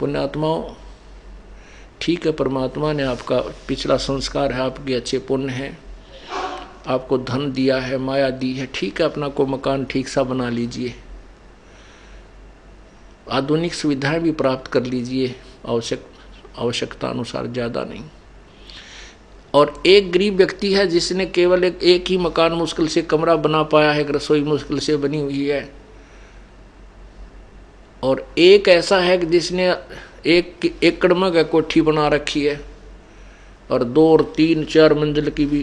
पुण्यात्माओं, ठीक है, परमात्मा ने आपका पिछला संस्कार है, आपके अच्छे पुण्य है, आपको धन दिया है, माया दी है, ठीक है, अपना को मकान ठीक सा बना लीजिए, आधुनिक सुविधाएं भी प्राप्त कर लीजिए, आवश्यकता अनुसार, ज़्यादा नहीं। और एक गरीब व्यक्ति है जिसने केवल एक ही मकान मुश्किल से कमरा बना पाया है, एक रसोई मुश्किल से बनी हुई है, और एक ऐसा है कि जिसने 1 एकड़ में कोठी बना रखी है, और 2 और 3 4 मंजिल की भी,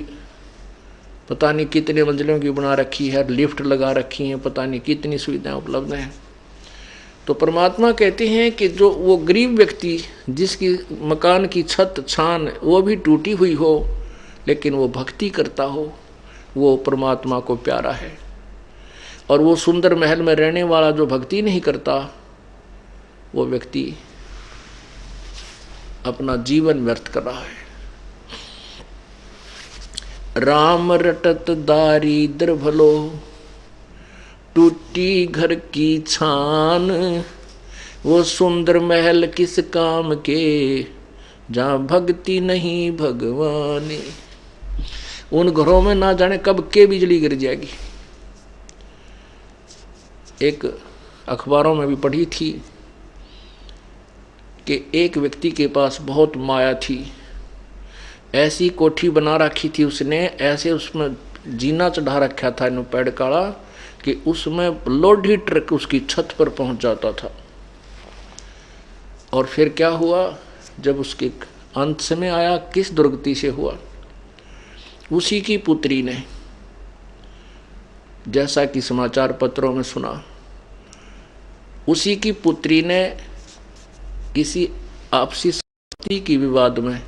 पता नहीं कितने मंजिलों की बना रखी है, लिफ्ट लगा रखी है, पता नहीं कितनी सुविधाएं उपलब्ध हैं। तो परमात्मा कहते हैं कि जो वो गरीब व्यक्ति जिसकी मकान की छत छान वो भी टूटी हुई हो, लेकिन वो भक्ति करता हो, वो परमात्मा को प्यारा है। और वो सुंदर महल में रहने वाला जो भक्ति नहीं करता, वो व्यक्ति अपना जीवन व्यर्थ कर रहा है। राम रटत दारिद्र भलो, टूटी घर की छान, वो सुंदर महल किस काम के, जहाँ भक्ति नहीं भगवान। उन घरों में ना जाने कब के बिजली गिर जाएगी। एक अखबारों में भी पढ़ी थी कि एक व्यक्ति के पास बहुत माया थी, ऐसी कोठी बना रखी थी उसने, ऐसे उसमें जीना चढ़ा रखा था इन पेड़ काड़ा कि उसमें लोडी ट्रक उसकी छत पर पहुंच जाता था। और फिर क्या हुआ, जब उसके अंत समय आया, किस दुर्गति से हुआ, उसी की पुत्री ने, जैसा कि समाचार पत्रों में सुना, उसी की पुत्री ने किसी आपसी संपत्ति की विवाद में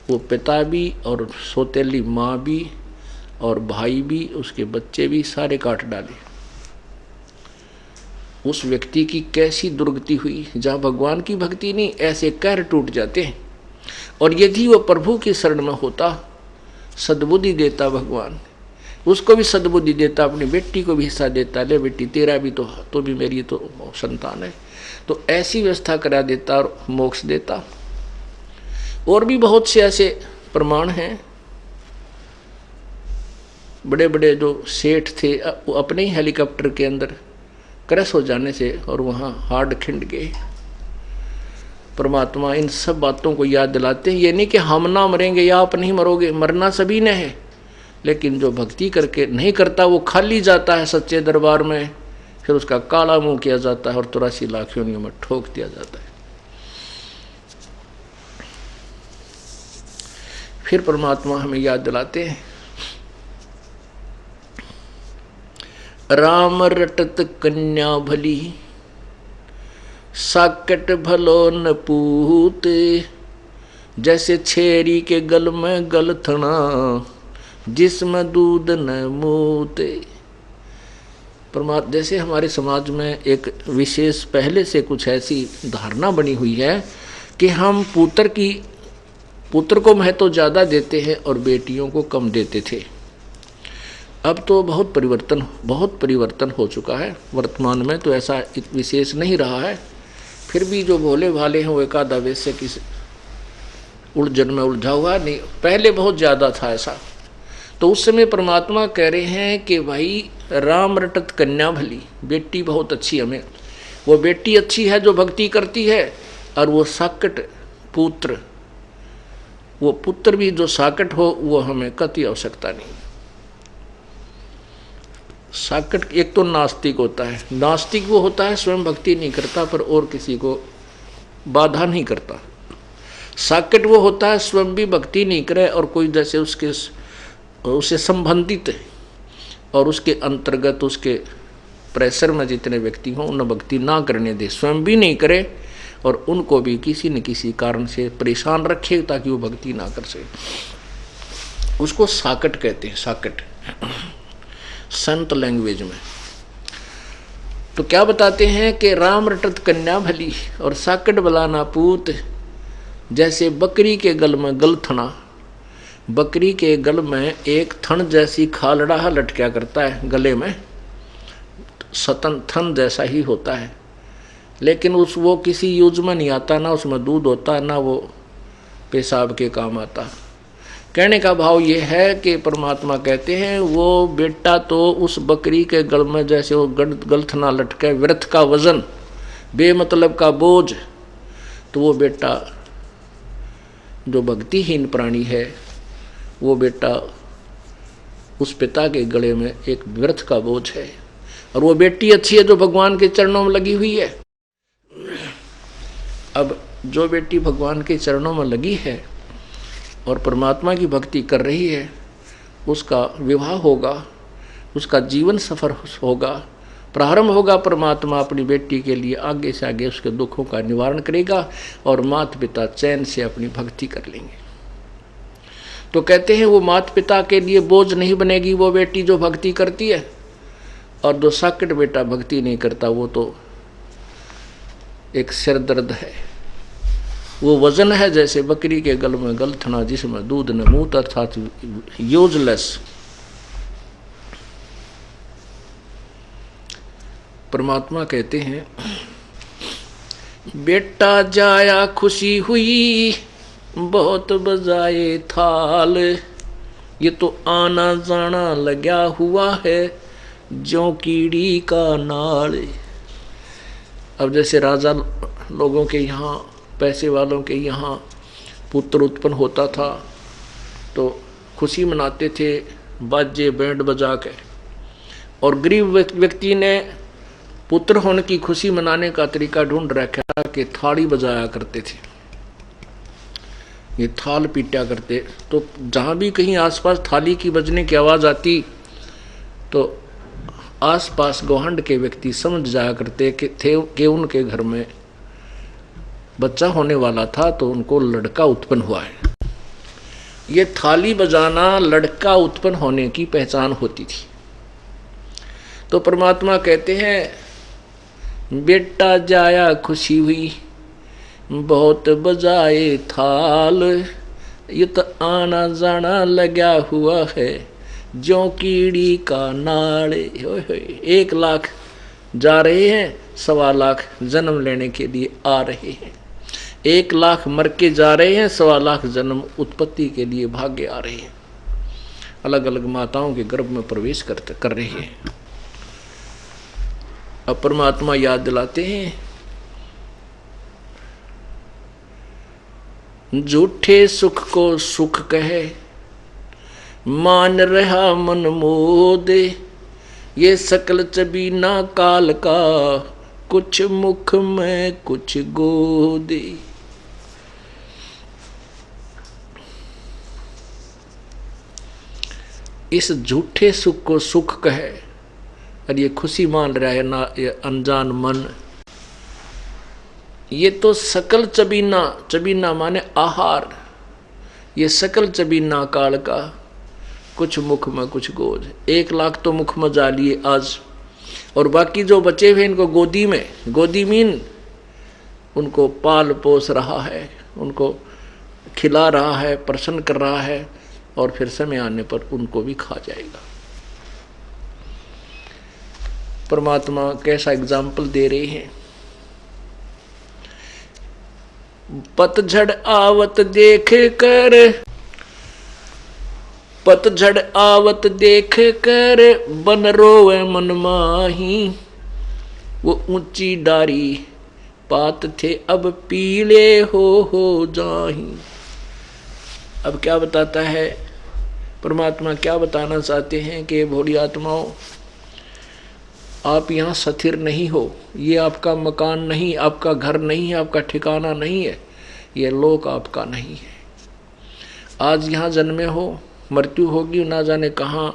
वो पिता भी और सौतेली माँ भी और भाई भी, उसके बच्चे भी सारे काट डाले। उस व्यक्ति की कैसी दुर्गति हुई, जहाँ भगवान की भक्ति नहीं, ऐसे कहर टूट जाते हैं। और यदि वो प्रभु की शरण में होता, सद्बुद्धि देता भगवान, उसको भी सद्बुद्धि देता, अपनी बेटी को भी हिस्सा देता, ले बेटी तेरा भी तो भी मेरी तो संतान है, तो ऐसी व्यवस्था करा देता और मोक्ष देता। और भी बहुत से ऐसे प्रमाण हैं। बड़े बड़े जो सेठ थे, वो अपने ही हेलीकॉप्टर के अंदर क्रैश हो जाने से और वहाँ हार्ड खिंड गए। परमात्मा इन सब बातों को याद दिलाते हैं। ये नहीं कि हम ना मरेंगे या आप नहीं मरोगे, मरना सभी ने है, लेकिन जो भक्ति करके नहीं करता वो खाली जाता है सच्चे दरबार में, फिर उसका काला मुंह किया जाता है और 83 लाख योनियों में ठोक दिया जाता है। फिर परमात्मा हमें याद दिलाते हैं, राम रटत कन्या भली, साकट भलो न पूत, जैसे छेरी के गल में गलथना, जिसमें दूध न मूते। परमात्मा, जैसे हमारे समाज में एक विशेष पहले से कुछ ऐसी धारणा बनी हुई है कि हम पुत्र को महत्व ज़्यादा देते हैं और बेटियों को कम देते थे। अब तो बहुत परिवर्तन हो चुका है। वर्तमान में तो ऐसा विशेष नहीं रहा है। फिर भी जो भोले भाले हैं वो एकाधा वैसे किसी उलझन में उलझा हुआ नहीं, पहले बहुत ज़्यादा था ऐसा। तो उस समय परमात्मा कह रहे हैं कि भाई राम रटत कन्या भली, बेटी बहुत अच्छी हमें, वो बेटी अच्छी है जो भक्ति करती है, और वो साकट पुत्र, वो पुत्र भी जो साकट हो, वो हमें कति आवश्यकता नहीं। साकट एक तो नास्तिक होता है, नास्तिक वो होता है स्वयं भक्ति नहीं करता पर और किसी को बाधा नहीं करता। साकट वो होता है स्वयं भी भक्ति नहीं करे और कोई जैसे उससे संबंधित और उसके अंतर्गत उसके प्रेशर में जितने व्यक्ति हों उन्हें भक्ति ना करने दे, स्वयं भी नहीं करे और उनको भी किसी न किसी कारण से परेशान रखे ताकि वो भक्ति ना कर सके। उसको साकट कहते हैं, साकट संत लैंग्वेज में। तो क्या बताते हैं कि राम रटत कन्या भली और साकट भला ना पूत, जैसे बकरी के गल में गलथना, बकरी के गल में एक थन जैसी खालड़ा लटका करता है गले में, सतन थन जैसा ही होता है, लेकिन वो किसी यूज में नहीं आता, ना उसमें दूध होता, ना वो पेशाब के काम आता। कहने का भाव ये है कि परमात्मा कहते हैं वो बेटा तो उस बकरी के गल में जैसे वो गलथना लटके, व्यर्थ का वजन, बेमतलब का बोझ, तो वो बेटा जो भक्तिहीन प्राणी है, वो बेटा उस पिता के गले में एक व्यर्थ का बोझ है। और वो बेटी अच्छी है जो भगवान के चरणों में लगी हुई है। अब जो बेटी भगवान के चरणों में लगी है और परमात्मा की भक्ति कर रही है, उसका विवाह होगा, उसका जीवन सफर होगा, प्रारंभ होगा। परमात्मा अपनी बेटी के लिए आगे से आगे उसके दुखों का निवारण करेगा और माता पिता चैन से अपनी भक्ति कर लेंगे। तो कहते हैं वो माता पिता के लिए बोझ नहीं बनेगी वो बेटी जो भक्ति करती है, और जो साकट बेटा भक्ति नहीं करता वो तो एक सिर दर्द है, वो वजन है जैसे बकरी के गल में गलथना जिसमें दूध न मूत, अर्थात यूजलेस। परमात्मा कहते हैं बेटा जाया खुशी हुई बहुत बजाए थाल, ये तो आना जाना लगा हुआ है ज्यों कीड़ी का नाल। अब जैसे राजा लोगों के यहाँ, पैसे वालों के यहाँ पुत्र उत्पन्न होता था तो खुशी मनाते थे बाजे बैंड बजा के, और गरीब व्यक्ति ने पुत्र होने की खुशी मनाने का तरीका ढूंढ रखा कि थाली बजाया करते थे, ये थाल पीटा करते। तो जहाँ भी कहीं आसपास थाली की बजने की आवाज़ आती तो आसपास गोहंड के व्यक्ति समझ जाया करते कि उनके घर में बच्चा होने वाला था, तो उनको लड़का उत्पन्न हुआ है। ये थाली बजाना लड़का उत्पन्न होने की पहचान होती थी। तो परमात्मा कहते हैं बेटा जाया खुशी हुई बहुत बजाए थाल, ये तो आना जाना लगा हुआ है ज्यों कीड़ी का नाड़े। 1 लाख जा रहे हैं, 1.25 लाख जन्म लेने के लिए आ रहे हैं, 1 लाख मर के जा रहे हैं, 1.25 लाख जन्म उत्पत्ति के लिए भागे आ रहे हैं, अलग अलग माताओं के गर्भ में प्रवेश कर रहे हैं। अब परमात्मा याद दिलाते हैं झूठे सुख को सुख कहे मान रहा मन मोदे, ये सकल चबीना काल का कुछ मुख में कुछ गोदे। इस झूठे सुख को सुख कहे और ये खुशी मान रहा है ना, ये अनजान मन, ये तो सकल चबीना, चबीना माने आहार, ये सकल चबीना काल का कुछ मुख में कुछ गोद। 1 लाख तो मुख में जा लिए आज, और बाकी जो बचे हुए इनको गोदी में, गोदी मीन उनको पाल पोस रहा है, उनको खिला रहा है, प्रसन्न कर रहा है, और फिर समय आने पर उनको भी खा जाएगा। परमात्मा कैसा एग्जाम्पल दे रहे हैं। पतझड़ आवत देख कर, पतझड़ आवत देख कर बन रोवे मन माही, वो ऊंची डारी पात थे अब पीले हो जाही। अब क्या बताता है परमात्मा, क्या बताना चाहते हैं कि भोली आत्माओं, आप यहाँ स्थिर नहीं हो, ये आपका मकान नहीं, आपका घर नहीं है, आपका ठिकाना नहीं है, ये लोक आपका नहीं है। आज यहाँ जन्मे हो, मृत्यु होगी, ना जाने कहाँ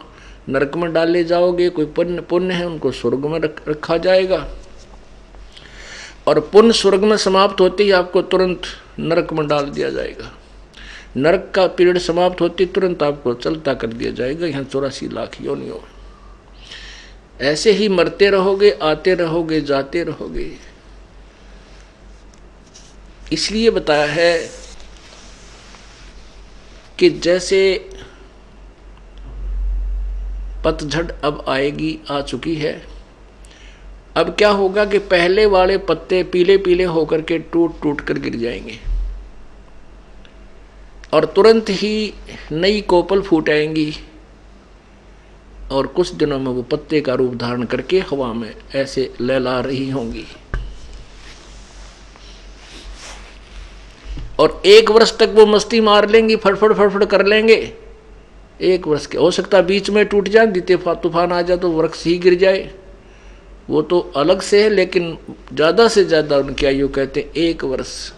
नरक में डाले जाओगे। कोई पुण्य है उनको स्वर्ग में रखा जाएगा, और पुण्य स्वर्ग में समाप्त होते ही आपको तुरंत नरक में डाल दिया जाएगा। नरक का पीरियड समाप्त होते तुरंत आपको चलता कर दिया जाएगा यहाँ 84 लाख योनियों। ऐसे ही मरते रहोगे, आते रहोगे, जाते रहोगे। इसलिए बताया है कि जैसे पतझड़ अब आएगी, आ चुकी है, अब क्या होगा कि पहले वाले पत्ते पीले पीले होकर के टूट टूट कर गिर जाएंगे और तुरंत ही नई कोपल फूट आएंगी और कुछ दिनों में वो पत्ते का रूप धारण करके हवा में ऐसे लहला रही होंगी। और 1 वर्ष तक वो मस्ती मार लेंगी, फड़फड़ फड़फड़ कर लेंगे। 1 वर्ष के हो सकता बीच में टूट जाए, दीते तूफान आ जाए तो वृक्ष ही गिर जाए, वो तो अलग से है। लेकिन ज़्यादा से ज़्यादा उनकी आयु कहते हैं 1 वर्ष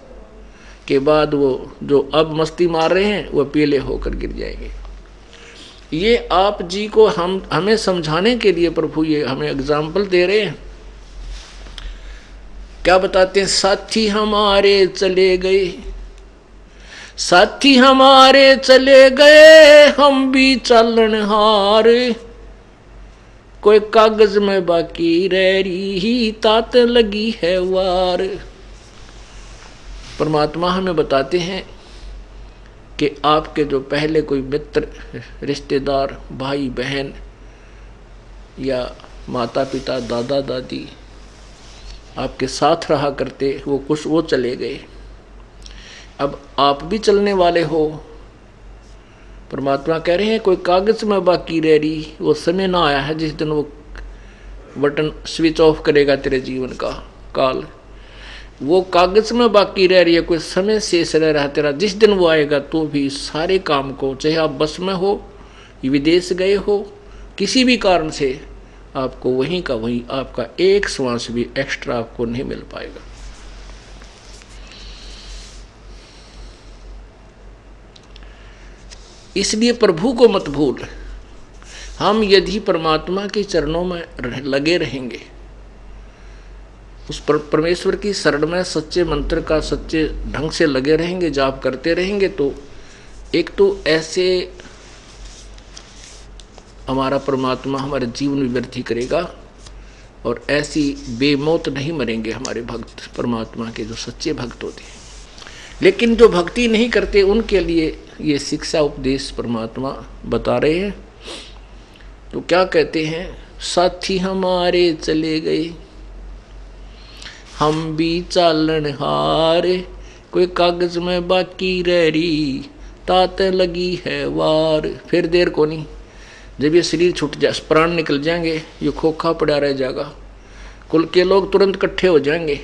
के बाद वो जो अब मस्ती मार रहे हैं वो पीले होकर गिर जाएंगे। ये आप जी को हमें समझाने के लिए प्रभु ये हमें एग्जाम्पल दे रहे हैं। क्या बताते हैं? साथी हमारे चले गए, साथी हमारे चले गए, हम भी चलनहार, कोई कागज में बाकी रह रही, तात लगी है वार। परमात्मा हमें बताते हैं कि आपके जो पहले कोई मित्र, रिश्तेदार, भाई बहन या माता पिता, दादा दादी आपके साथ रहा करते, वो चले गए। अब आप भी चलने वाले हो। परमात्मा कह रहे हैं कोई कागज में बाकी रह रही, वो समय ना आया है जिस दिन वो बटन स्विच ऑफ करेगा तेरे जीवन का काल। वो कागज में बाकी रह रही है, कोई समय शेष रह रहा है तेरा। जिस दिन वो आएगा तो भी सारे काम को, चाहे आप बस में हो, विदेश गए हो, किसी भी कारण से आपको वहीं का वहीं, आपका एक श्वास भी एक्स्ट्रा आपको नहीं मिल पाएगा। इसलिए प्रभु को मत भूल। हम यदि परमात्मा के चरणों में लगे रहेंगे, उस परमेश्वर की शरण में सच्चे मंत्र का सच्चे ढंग से लगे रहेंगे, जाप करते रहेंगे, तो एक तो ऐसे हमारा परमात्मा हमारे जीवन में वृद्धि करेगा और ऐसी बेमौत नहीं मरेंगे हमारे भक्त, परमात्मा के जो सच्चे भक्त होते हैं। लेकिन जो भक्ति नहीं करते उनके लिए ये शिक्षा उपदेश परमात्मा बता रहे हैं। तो क्या कहते हैं? साथी हमारे चले गए, हम भी चालनहार, कोई कागज में बाकी रह रही, तात लगी है वार। फिर देर को नहीं, जब ये शरीर छूट जाए, प्राण निकल जाएंगे, ये खोखा पड़ा रह जाएगा, कुल के लोग तुरंत इकट्ठे हो जाएंगे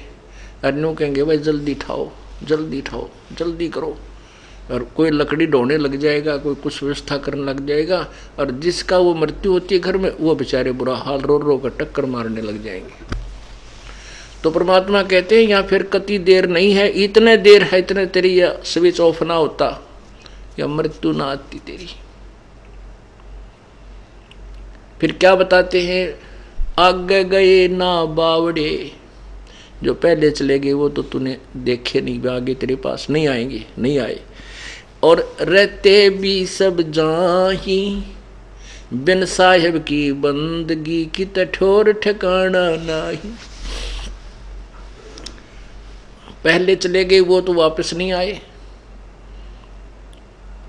और न्यू कहेंगे भाई जल्दी ठाओ, जल्दी ठाओ, जल्दी करो। और कोई लकड़ी ढोने लग जाएगा, कोई कुछ व्यवस्था करने लग जाएगा, और जिसका वो मृत्यु होती है घर में, वो बेचारे बुरा हाल रो रो कर टक्कर मारने लग जाएंगे। तो परमात्मा कहते हैं यहाँ फिर कति देर नहीं है, इतने देर है, इतने तेरी या स्विच ऑफ ना होता या मृत्यु ना आती तेरी। फिर क्या बताते हैं? आगे गए ना बावड़े, जो पहले चले गए वो तो तूने देखे नहीं, आगे तेरे पास नहीं आएंगे, नहीं आए। और रहते भी सब जाही, बिन साहिब की बंदगी की ठोर ठिकाना नहीं। पहले चले गए वो तो वापस नहीं आए,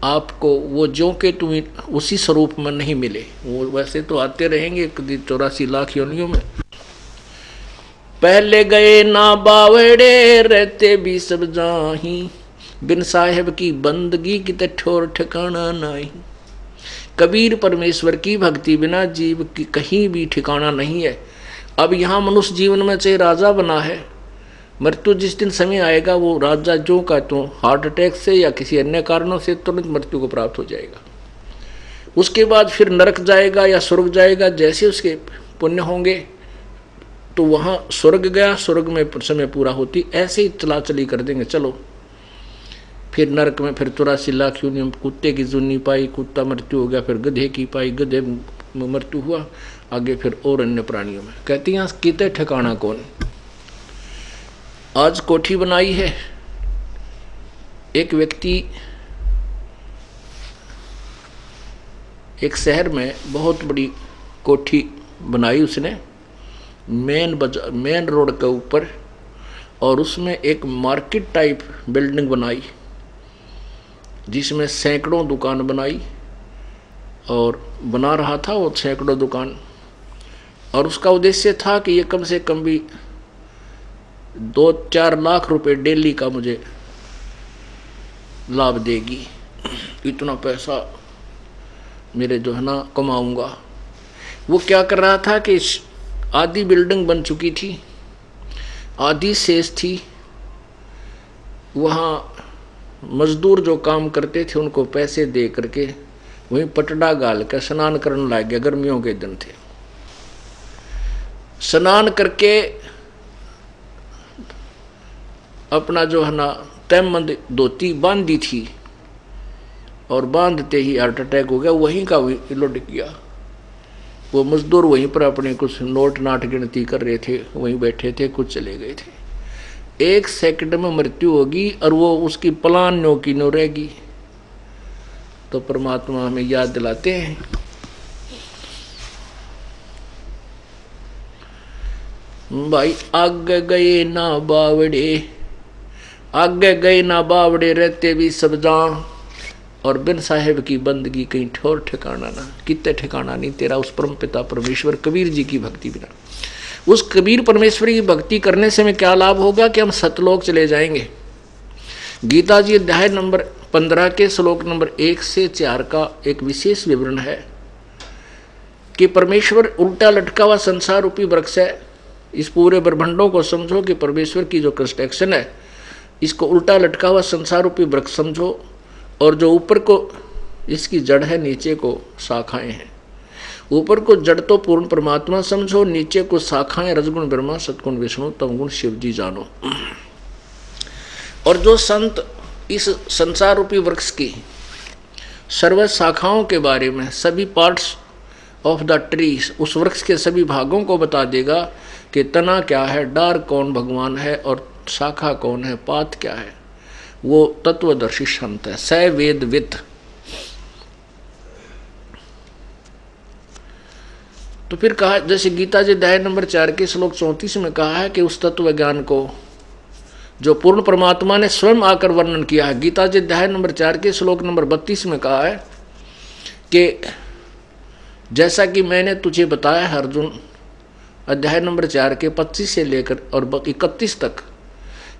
आपको वो जो के तुम उसी स्वरूप में नहीं मिले। वो वैसे तो आते रहेंगे 84 लाख योनियों में। पहले गए ना बावड़े, रहते भी सब जाही, बिन साहेब की बंदगी की ठोर ठिकाना नहीं। कबीर परमेश्वर की भक्ति बिना जीव की कहीं भी ठिकाना नहीं है। अब यहाँ मनुष्य जीवन में चाहे राजा बना है, मृत्यु जिस दिन समय आएगा वो राजा जो का तो हार्ट अटैक से या किसी अन्य कारणों से तुरंत मृत्यु को प्राप्त हो जाएगा। उसके बाद फिर नरक जाएगा या स्वर्ग जाएगा, जैसे उसके पुण्य होंगे तो वहाँ स्वर्ग गया, स्वर्ग में समय पूरा होती, ऐसे ही चला चली कर देंगे। चलो फिर नरक में फिर 84 लाख योनियों, कुत्ते की जुन्नी पाई, कुत्ता मृत्यु हो गया, फिर गधे की पाई, गधे में मृत्यु हुआ, आगे फिर और अन्य प्राणियों में। कहती हैं किते ठिकाना कौन। आज कोठी बनाई है, एक व्यक्ति एक शहर में बहुत बड़ी कोठी बनाई उसने मेन रोड के ऊपर, और उसमें एक मार्केट टाइप बिल्डिंग बनाई जिसमें सैकड़ों दुकान बनाई, और बना रहा था वो सैकड़ों दुकान। और उसका उद्देश्य था कि ये कम से कम भी 2-4 लाख रुपए डेली का मुझे लाभ देगी, इतना पैसा मेरे जो है ना कमाऊंगा। वो क्या कर रहा था कि आधी बिल्डिंग बन चुकी थी, आधी शेष थी, वहाँ मजदूर जो काम करते थे उनको पैसे दे करके वहीं पटड़ा गाल कर स्नान करने लग गया। गर्मियों के दिन थे, स्नान करके अपना जो है ना तैमंद धोती बांधी थी और बांधते ही हार्ट अटैक हो गया। वहीं का वहीं लुढ़क गया। वो मजदूर वहीं पर अपने कुछ नोट नाट गिनती कर रहे थे, वहीं बैठे थे, कुछ चले गए थे। 1 सेकंड में मृत्यु होगी और वो उसकी प्लान नो की नो रहेगी। तो परमात्मा हमें याद दिलाते हैं, भाई आगे गए ना बावड़े, आगे गए ना बावड़े रहते भी सब जान, और बिन साहेब की बंदगी कहीं ठोर ठिकाना ना, कितने ठिकाना नहीं तेरा उस परम पिता परमेश्वर कबीर जी की भक्ति बिना। उस कबीर परमेश्वर की भक्ति करने से हमें क्या लाभ होगा कि हम सतलोक चले जाएंगे। गीता जी अध्याय नंबर 15 के श्लोक नंबर 1 से 4 का एक विशेष विवरण है कि परमेश्वर उल्टा लटका हुआ संसार रूपी वृक्ष है। इस पूरे ब्रह्मांडों को समझो कि परमेश्वर की जो कंस्ट्रक्शन है, इसको उल्टा लटका हुआ संसार रूपी वृक्ष समझो, और जो ऊपर को इसकी जड़ है, नीचे को शाखाएं हैं। ऊपर को जड़ तो पूर्ण परमात्मा समझो, नीचे को शाखाएं रजगुण ब्रह्मा सतगुण विष्णु तमगुण शिव जी जानो। और जो संत इस संसार रूपी वृक्ष की सर्व शाखाओं के बारे में, सभी पार्ट्स ऑफ द ट्री, उस वृक्ष के सभी भागों को बता देगा कि तना क्या है, डार कौन भगवान है और शाखा कौन है, पात क्या है, वो तत्वदर्शी संत है, स वेद विद। तो फिर कहा, जैसे गीता जी अध्याय नंबर 4 के श्लोक 34 में कहा है कि उस तत्व ज्ञान को जो पूर्ण परमात्मा ने स्वयं आकर वर्णन किया है। गीता जी अध्याय नंबर 4 के श्लोक नंबर 32 में कहा है कि जैसा कि मैंने तुझे बताया है अर्जुन, अध्याय नंबर 4 के 25 से लेकर और 31 तक,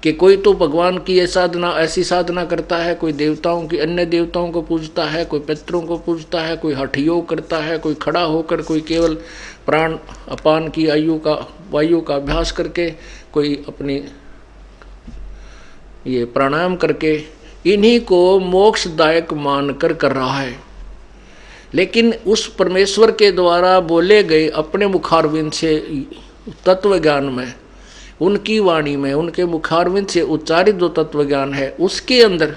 कि कोई तो भगवान की ऐसी साधना करता है, कोई देवताओं की अन्य देवताओं को पूजता है, कोई पितरों को पूजता है, कोई हठ योग करता है, कोई खड़ा होकर, कोई केवल प्राण अपान की वायु का अभ्यास करके, कोई अपनी ये प्राणायाम करके, इन्हीं को मोक्षदायक मानकर कर रहा है। लेकिन उस परमेश्वर के द्वारा बोले गए अपने मुखारविंद से तत्व ज्ञान में, उनकी वाणी में, उनके मुखारविंद से उच्चारित जो तत्व ज्ञान है, उसके अंदर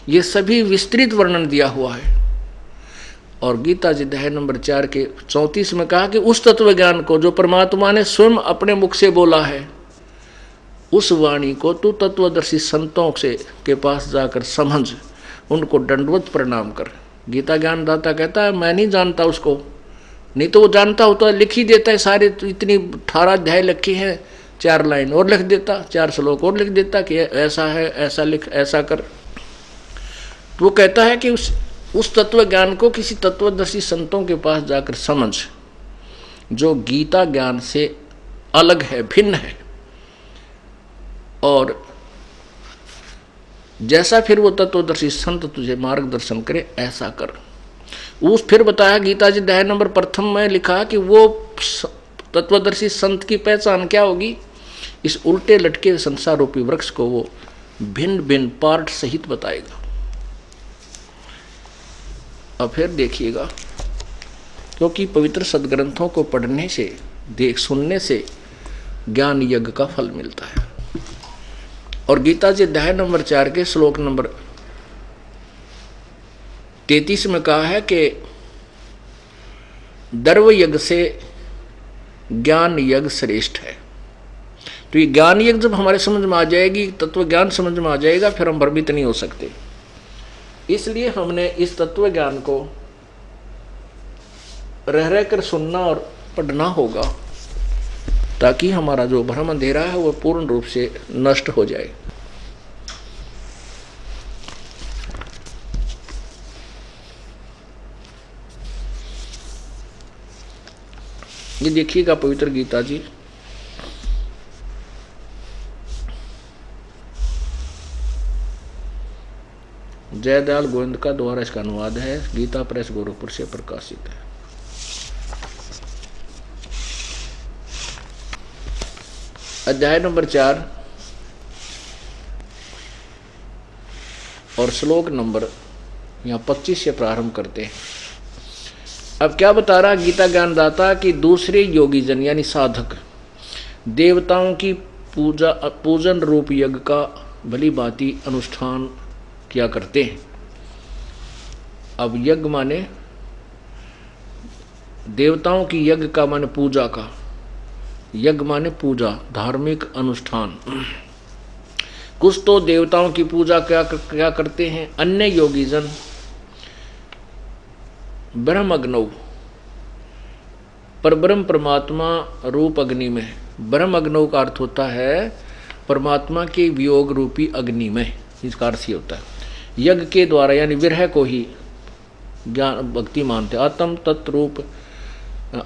ये सभी विस्तृत वर्णन दिया हुआ है। और गीता जी अध्याय नंबर 4 के 34 में कहा कि उस तत्व ज्ञान को जो परमात्मा ने स्वयं अपने मुख से बोला है, उस वाणी को तू तत्वदर्शी संतों से के पास जाकर समझ, उनको दंडवत प्रणाम कर। गीता ज्ञान दाता कहता है मैं नहीं जानता उसको, नहीं तो वो जानता होता लिख ही देता है सारे, तो इतनी 18 अध्याय लिखी हैं, 4 लाइन और लिख देता, 4 श्लोक और लिख देता कि ऐसा है, ऐसा लिख, ऐसा कर। तो वो कहता है कि उस तत्व ज्ञान को किसी तत्वदर्शी संतों के पास जाकर समझ, जो गीता ज्ञान से अलग है, भिन्न है। और जैसा फिर वो तत्वदर्शी संत तुझे मार्गदर्शन करे ऐसा कर। उस फिर बताया गीता जी अध्याय नंबर 1 में लिखा कि वो तत्वदर्शी संत की पहचान क्या होगी, इस उल्टे लटके संसार रूपी वृक्ष को वो भिन्न भिन्न पार्ट सहित बताएगा। अब फिर देखिएगा, क्योंकि पवित्र सदग्रंथों को पढ़ने से, सुनने से ज्ञान यज्ञ का फल मिलता है। और गीता जी अध्याय नंबर 4 के श्लोक नंबर 33 में कहा है कि दर्व यज्ञ से ज्ञान यज्ञ श्रेष्ठ है। तो ये ज्ञान यज्ञ जब हमारे समझ में आ जाएगी, तत्व ज्ञान समझ में आ जाएगा, फिर हम भ्रमित नहीं हो सकते। इसलिए हमने इस तत्व ज्ञान को रह कर सुनना और पढ़ना होगा, ताकि हमारा जो भ्रम अंधेरा है वो पूर्ण रूप से नष्ट हो जाए। ये देखिएगा पवित्र गीता जी, जयदयाल गोविंद का द्वारा इसका अनुवाद है, गीता प्रेस गोरखपुर से प्रकाशित है। अध्याय नंबर 4 और श्लोक नंबर यहाँ 25 से प्रारंभ करते हैं। अब क्या बता रहा गीता ज्ञानदाता कि दूसरे योगी जन यानी साधक देवताओं की पूजन रूप यज्ञ का भली भांति अनुष्ठान किया करते हैं। अब यज्ञ माने देवताओं की, यज्ञ का माने पूजा का, यज्ञ माने पूजा, धार्मिक अनुष्ठान। कुछ तो देवताओं की पूजा क्या करते हैं, अन्य योगी जन ब्रह्मग्नौ परब्रह्म परमात्मा रूप अग्नि में, ब्रह्मग्नौ का अर्थ होता है परमात्मा के वियोग रूपी अग्नि में, इसका अर्थ ही होता है यज्ञ के द्वारा, यानी विरह को ही ज्ञान भक्ति मानते,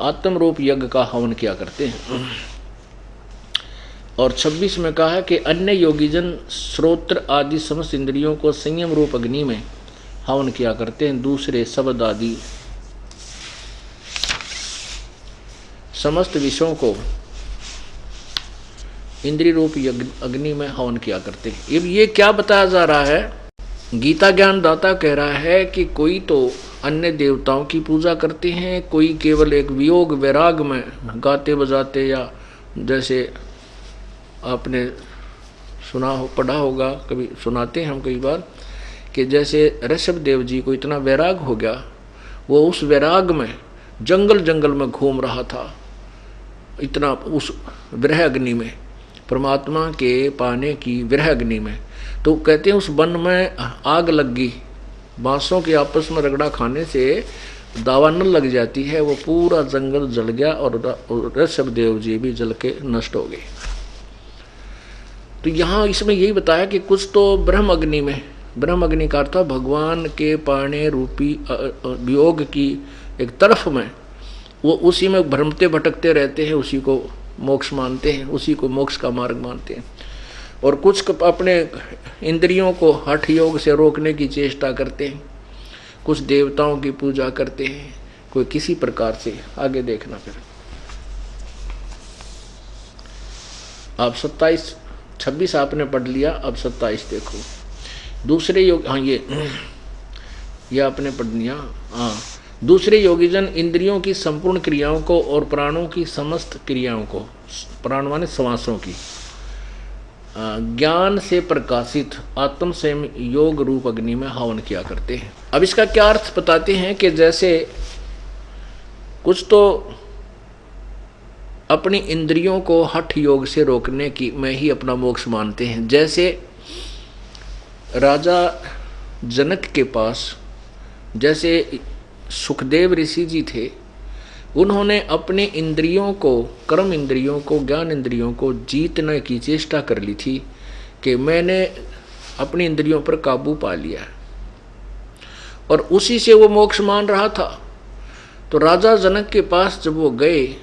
आत्म रूप यज्ञ का हवन किया करते हैं। और 26 में कहा है कि अन्य योगीजन श्रोत्र आदि समस्त इंद्रियों को संयम रूप अग्नि में हवन किया करते हैं, दूसरे शब्द आदि समस्त विषयों को इंद्रिय रूप अग्नि में हवन किया करते हैं। अब ये क्या बताया जा रहा है, गीता ज्ञानदाता कह रहा है कि कोई तो अन्य देवताओं की पूजा करते हैं, कोई केवल एक वियोग वैराग में गाते बजाते, या जैसे आपने पढ़ा होगा, कभी सुनाते हैं हम कई बार, कि जैसे ऋषभ देव जी को इतना वैराग हो गया, वो उस वैराग में जंगल में घूम रहा था, इतना उस विरह अग्नि में, परमात्मा के पाने की विरह अग्नि में। तो कहते हैं उस वन में आग लग गई, बांसों के आपस में रगड़ा खाने से दावा न लग जाती है, वो पूरा जंगल जल गया और ऋषभ देव जी भी जल के नष्ट हो गए। तो यहाँ इसमें यही बताया कि कुछ तो ब्रह्म अग्नि में, ब्रह्म अग्नि का अर्थ भगवान के पाने रूपी वियोग की एक तरफ में, वो उसी में भ्रमते भटकते रहते हैं, उसी को मोक्ष मानते हैं, उसी को मोक्ष का मार्ग मानते हैं। और कुछ अपने इंद्रियों को हठ योग से रोकने की चेष्टा करते हैं, कुछ देवताओं की पूजा करते हैं, कोई किसी प्रकार से। आगे देखना फिर आप 26 आपने पढ़ लिया, अब 27 देखो। दूसरे योग, हाँ ये आपने पढ़ लिया। हाँ, दूसरे योगीजन इंद्रियों की संपूर्ण क्रियाओं को और प्राणों की समस्त क्रियाओं को, प्राण माने श्वासों की, ज्ञान से प्रकाशित आत्म संयम योग रूप अग्नि में हवन किया करते हैं। अब इसका क्या अर्थ बताते हैं कि जैसे कुछ तो अपनी इंद्रियों को हठ योग से रोकने की में ही अपना मोक्ष मानते हैं। जैसे राजा जनक के पास जैसे सुखदेव ऋषि जी थे, उन्होंने अपने इंद्रियों को, कर्म इंद्रियों को, ज्ञान इंद्रियों को जीतने की चेष्टा कर ली थी कि मैंने अपनी इंद्रियों पर काबू पा लिया, और उसी से वो मोक्ष मान रहा था। तो राजा जनक के पास जब वो गए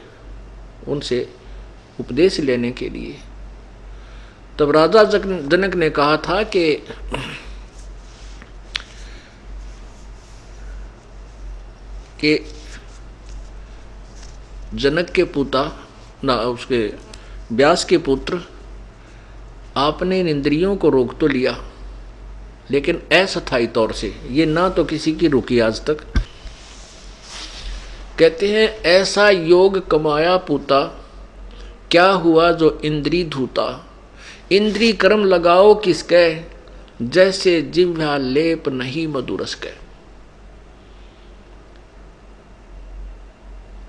उनसे उपदेश लेने के लिए, तब राजा जनक ने कहा था कि जनक के पुता ना, उसके व्यास के पुत्र, आपने इन इंद्रियों को रोक तो लिया, लेकिन अस्थायी तौर से, ये ना तो किसी की रुकी आज तक। कहते हैं ऐसा योग कमाया पूता, क्या हुआ जो इंद्री धूता। इंद्री कर्म लगाओ किसके, जैसे जिह्वा लेप नहीं मधुरस के।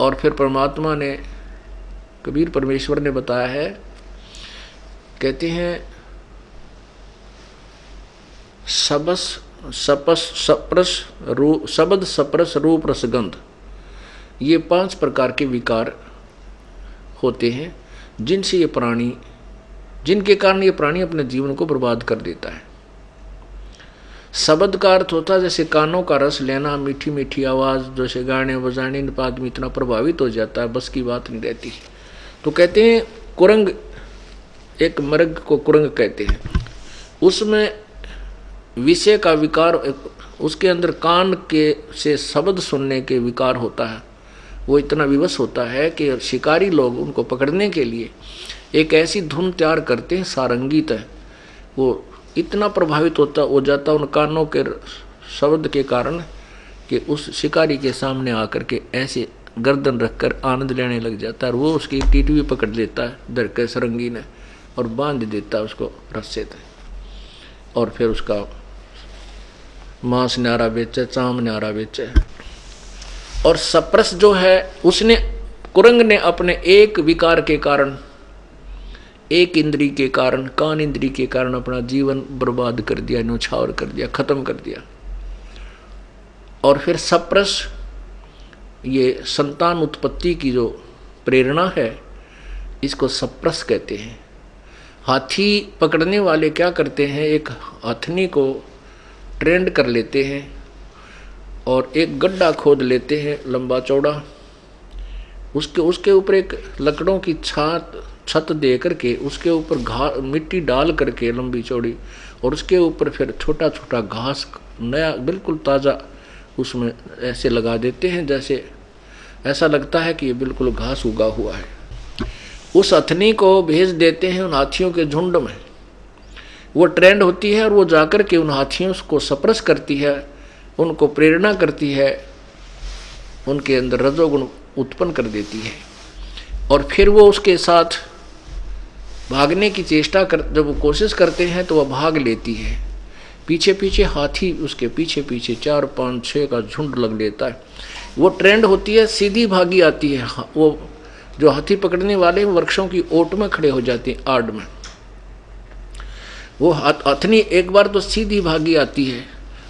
और फिर परमात्मा ने, कबीर परमेश्वर ने बताया है, कहते हैं शब्द सप्रस रूप रसगंध, ये 5 प्रकार के विकार होते हैं जिनसे ये प्राणी, जिनके कारण ये प्राणी अपने जीवन को बर्बाद कर देता है। शब्द का अर्थ होता है जैसे कानों का रस लेना, मीठी मीठी आवाज़, जैसे गाने बजाने पर आदमी इतना प्रभावित हो जाता है, बस की बात नहीं रहती। तो कहते हैं कुरंग, एक मृग को कुरंग कहते हैं, उसमें विषय का विकार, उसके अंदर कान के से शब्द सुनने के विकार होता है। वो इतना विवश होता है कि शिकारी लोग उनको पकड़ने के लिए एक ऐसी धुन तैयार करते हैं सारंगीत है, वो इतना प्रभावित हो जाता उन कानों के शब्द के कारण कि उस शिकारी के सामने आकर के ऐसे गर्दन रखकर आनंद लेने लग जाता है। और वो उसकी टीटवी पकड़ लेता है धर के सरंगी ने और बांध देता है उसको रस्से से, और फिर उसका मांस न्यारा बेचे, चाम न्यारा बेचे। और सप्रस जो है उसने, कुरंग ने अपने एक विकार के कारण, एक इंद्री के कारण, कान इंद्री के कारण अपना जीवन बर्बाद कर दिया, न्यौछावर कर दिया, खत्म कर दिया। और फिर सप्रस, ये संतान उत्पत्ति की जो प्रेरणा है, इसको सप्रस कहते हैं। हाथी पकड़ने वाले क्या करते हैं, एक हथनी को ट्रेंड कर लेते हैं और एक गड्ढा खोद लेते हैं लंबा चौड़ा, उसके ऊपर एक लकड़ों की छत दे करके उसके ऊपर मिट्टी डाल करके लंबी चौड़ी, और उसके ऊपर फिर छोटा छोटा घास नया बिल्कुल ताज़ा उसमें ऐसे लगा देते हैं, जैसे ऐसा लगता है कि ये बिल्कुल घास उगा हुआ है। उस हथनी को भेज देते हैं उन हाथियों के झुंड में, वो ट्रेंड होती है और वो जाकर के उन हाथियों को सप्रस करती है, उनको प्रेरणा करती है, उनके अंदर रजोगुण उत्पन्न कर देती है। और फिर वो उसके साथ भागने की चेष्टा जब वो कोशिश करते हैं तो वह भाग लेती है, पीछे पीछे हाथी उसके पीछे पीछे 4, 5, 6 का झुंड लग लेता है। वो ट्रेंड होती है, सीधी भागी आती है। वो जो हाथी पकड़ने वाले वृक्षों की ओट में खड़े हो जाते हैं, आड़ में। वो हथनी एक बार तो सीधी भागी आती है,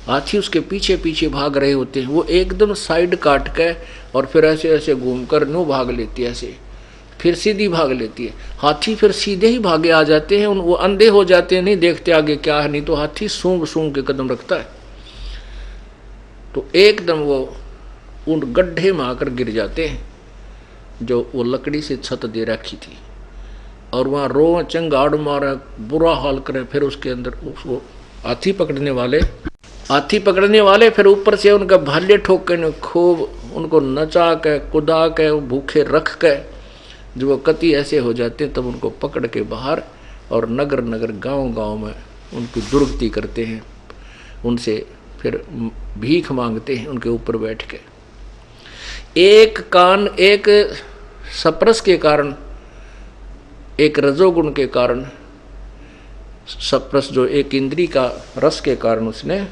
हाथी उसके पीछे पीछे भाग रहे होते हैं, वो एकदम साइड काट के और फिर ऐसे ऐसे घूमकर नो भाग लेती है, ऐसे फिर सीधी भाग लेती है। हाथी फिर सीधे ही भागे आ जाते हैं, वो अंधे हो जाते हैं, नहीं देखते आगे क्या है, नहीं तो हाथी सूंघ सूंघ के कदम रखता है, तो एकदम वो उन गड्ढे में आकर गिर जाते हैं जो वो लकड़ी से छत दे रखी थी, और वहाँ रो चंगाड़ मारे, बुरा हाल करे। फिर उसके अंदर उसको हाथी पकड़ने वाले फिर ऊपर से उनका भाले ठोक के खूब उनको नचा के कुदा के भूखे रख के, जो वो कति ऐसे हो जाते हैं तब उनको पकड़ के बाहर और नगर नगर गांव गांव में उनकी दुर्गति करते हैं, उनसे फिर भीख मांगते हैं उनके ऊपर बैठ के। एक सप्रस के कारण, एक रजोगुण के कारण, सप्रस जो एक इंद्री का रस के कारण, उसने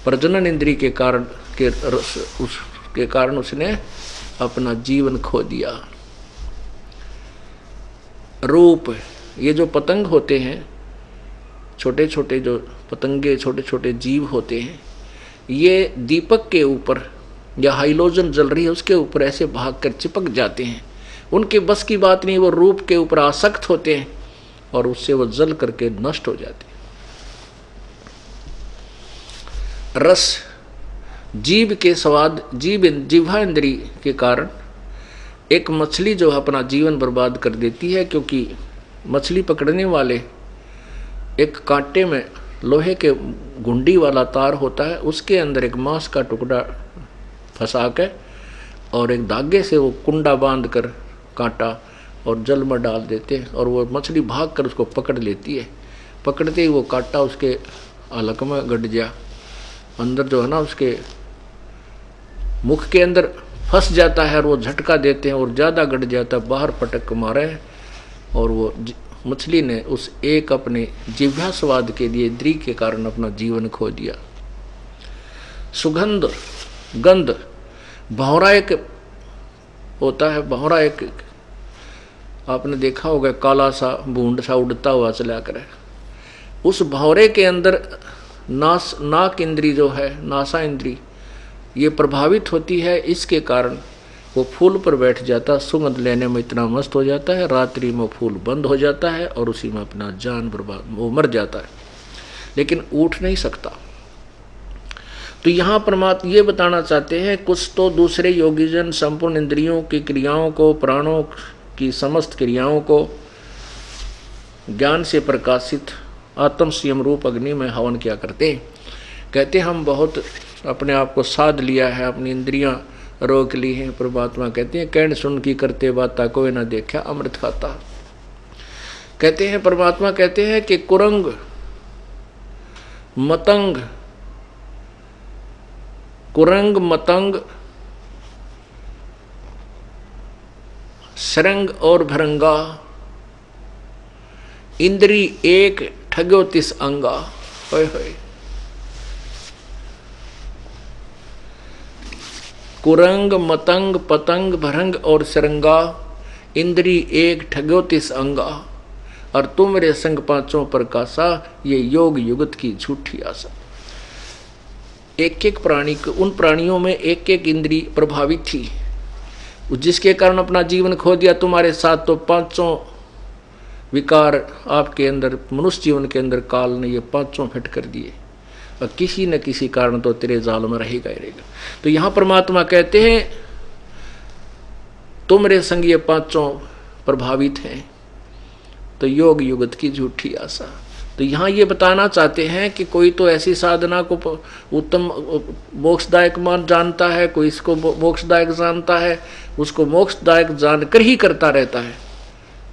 प्रजनन इंद्री के कारण के रस उसके कारण उसने अपना जीवन खो दिया। रूप, ये जो पतंग होते हैं, छोटे छोटे जो पतंगे, छोटे छोटे जीव होते हैं, ये दीपक के ऊपर या हाइलोजन जल रही है उसके ऊपर ऐसे भागकर चिपक जाते हैं, उनके बस की बात नहीं, वो रूप के ऊपर आसक्त होते हैं और उससे वो जल करके नष्ट हो जाते हैं। रस, जीव के स्वाद, जिह्वा इंद्री के कारण एक मछली जो अपना जीवन बर्बाद कर देती है, क्योंकि मछली पकड़ने वाले एक कांटे में लोहे के घुंडी वाला तार होता है, उसके अंदर एक मांस का टुकड़ा फंसा के और एक धागे से वो कुंडा बांध कर कांटा और जल में डाल देते हैं, और वो मछली भाग कर उसको पकड़ लेती है। पकड़ते ही वो कांटा उसके हलक में गड़ गया, अंदर जो है ना उसके मुख के अंदर फंस जाता है, और वो झटका देते हैं और ज़्यादा गड़ जाता है, बाहर पटक मारे, और वो मछली ने उस एक अपने जिह्वा स्वाद के लिए इंद्री के कारण अपना जीवन खो दिया। सुगंध, गंध, भौरा एक होता है, भौरा एक आपने देखा होगा, काला सा बूंद सा उड़ता हुआ चला करे, उस भौरे के अंदर नाक इंद्री जो है, नासा इंद्री, ये प्रभावित होती है इसके कारण वो फूल पर बैठ जाता, सुगंध लेने में इतना मस्त हो जाता है, रात्रि में फूल बंद हो जाता है और उसी में अपना जान बर्बाद, वो मर जाता है, लेकिन उठ नहीं सकता। तो यहाँ परमात्मा ये बताना चाहते हैं, कुछ तो दूसरे योगीजन संपूर्ण इंद्रियों की क्रियाओं को, प्राणों की समस्त क्रियाओं को ज्ञान से प्रकाशित आत्म संयम रूप अग्नि में हवन किया करते हैं। कहते हम बहुत अपने आप को साध लिया है, अपनी इंद्रियां रोक ली हैं। परमात्मा कहते हैं कहन सुन की करते बाता कोई ना देखा अमृत खाता। कहते हैं परमात्मा कहते हैं कि कुरंग मतंग सरंग और भरंगा इंद्री एक ठग्यो तिस अंगा। होय होय। कुरंग मतंग पतंग भरंग और सरंगा इंद्री एक ठग्यो तिस अंगा, और तुम रे संग पांचों प्रकाशा, ये योग युगत की झूठी आशा। एक एक प्राणी, उन प्राणियों में एक एक इंद्री प्रभावित थी, जिसके कारण अपना जीवन खो दिया। तुम्हारे साथ तो पांचों विकार आपके अंदर, मनुष्य जीवन के अंदर काल ने ये पांचों फिट कर दिए, और किसी न किसी कारण तो तेरे जाल में रहेगा ही रहेगा। तो यहां परमात्मा कहते हैं तुम रे संग ये पांचों प्रभावित हैं, तो योग युगत की झूठी आशा। तो यहाँ ये बताना चाहते हैं कि कोई तो ऐसी साधना को उत्तम मोक्षदायक मान जानता है, कोई इसको मोक्षदायक जानता है, उसको मोक्षदायक जानकर ही करता रहता है।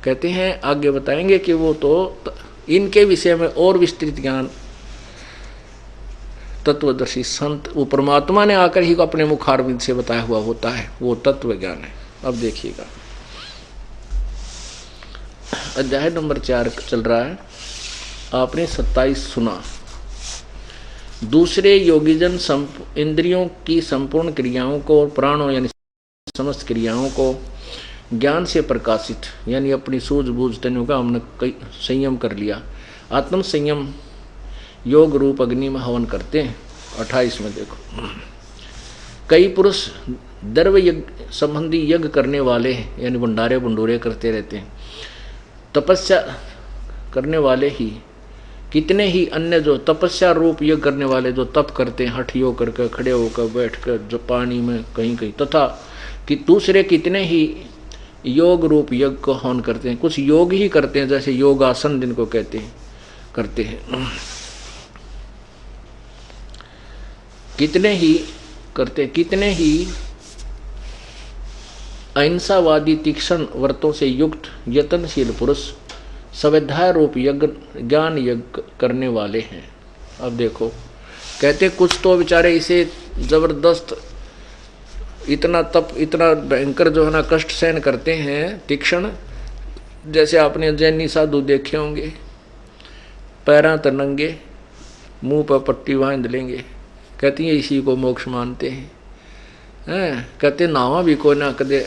कहते हैं आगे बताएंगे कि वो तो इनके विषय में और विस्तृत ज्ञान तत्वदर्शी संत, वो परमात्मा ने आकर ही अपने मुखारविंद से बताया हुआ होता है, वो तत्व ज्ञान है। अब देखिएगा अध्याय नंबर 4 चल रहा है। आपने 27 सुना। दूसरे योगीजन इंद्रियों की संपूर्ण क्रियाओं को और प्राणों यानी समस्त क्रियाओं को ज्ञान से प्रकाशित, यानी अपनी सूझबूझ तनु का हमने संयम कर लिया, आत्म संयम योग रूप अग्नि में हवन करते हैं। 28 में देखो, कई पुरुष दर्व यज्ञ संबंधी यज्ञ करने वाले हैं, यानी भंडारे भंडूरे करते रहते हैं। तपस्या करने वाले ही, कितने ही अन्य जो तपस्या रूप यज्ञ करने वाले जो तप करते हैं, हठ योग करके, खड़े होकर, बैठकर, जो पानी में कहीं कहीं, तथा कि दूसरे कितने ही योग रूप यज्ञ को हवन करते हैं। कुछ योग ही करते हैं, जैसे योगासन जिनको कहते हैं, करते हैं। कितने ही करते, कितने ही अहिंसावादी तीक्ष्ण व्रतों से युक्त यत्नशील पुरुष स्वाध्याय रूप यज्ञ, ज्ञान यज्ञ करने वाले हैं। अब देखो कहते कुछ तो बेचारे इसे जबरदस्त इतना तप, इतना भयंकर जो है ना कष्ट सहन करते हैं, तीक्ष्ण, जैसे आपने जैनी साधु देखे होंगे, पैरां तर नंगे, मुंह पर पट्टी बांध लेंगे, कहती है इसी को मोक्ष मानते हैं। कहते नावा भी कोई ना कदे,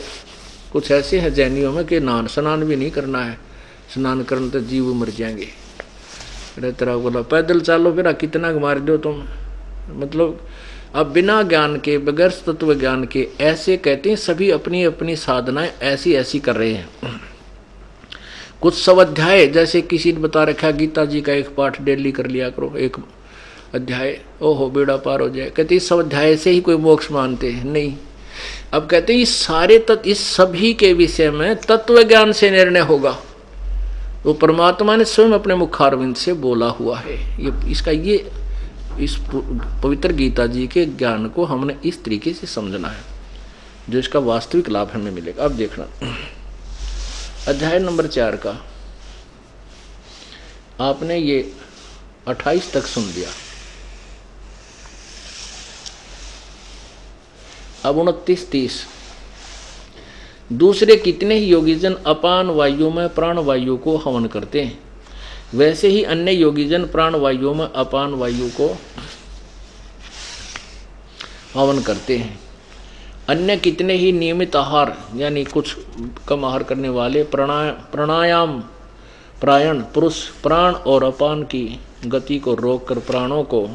कुछ ऐसे हैं जैनियों में कि स्नान भी नहीं करना है, स्नान करने तो जीव मर जाएंगे। अरे तेरा बोला पैदल चालो फिर कितना मार दो तुम, मतलब अब बिना ज्ञान के, बगैर तत्व ज्ञान के ऐसे कहते हैं। सभी अपनी अपनी साधनाएं ऐसी ऐसी कर रहे हैं। कुछ स्वाध्याय, जैसे किसी ने बता रखा गीता जी का एक पाठ डेली कर लिया करो, एक अध्याय, ओहो बेड़ा पार हो जाए। कहते इस स्वाध्याय से ही कोई मोक्ष मानते हैं? नहीं। अब कहते हैं इस सारे तत्व, इस सभी के विषय में तत्व ज्ञान से निर्णय होगा। वो परमात्मा ने स्वयं अपने मुखारविंद से बोला हुआ है। ये इसका, ये इस पवित्र गीता जी के ज्ञान को हमने इस तरीके से समझना है, जो इसका वास्तविक लाभ हमें मिलेगा। अब देखना अध्याय नंबर 4 का आपने ये 28 तक सुन लिया। अब 29, 30। दूसरे कितने ही योगीजन अपान वायु में प्राण वायु को हवन करते हैं, वैसे ही अन्य योगीजन प्राण वायु में अपान वायु को हवन करते हैं। अन्य कितने ही नियमित आहार, यानी कुछ कम आहार करने वाले प्राणायाम प्रायण पुरुष प्राण और अपान की गति को रोककर प्राणों को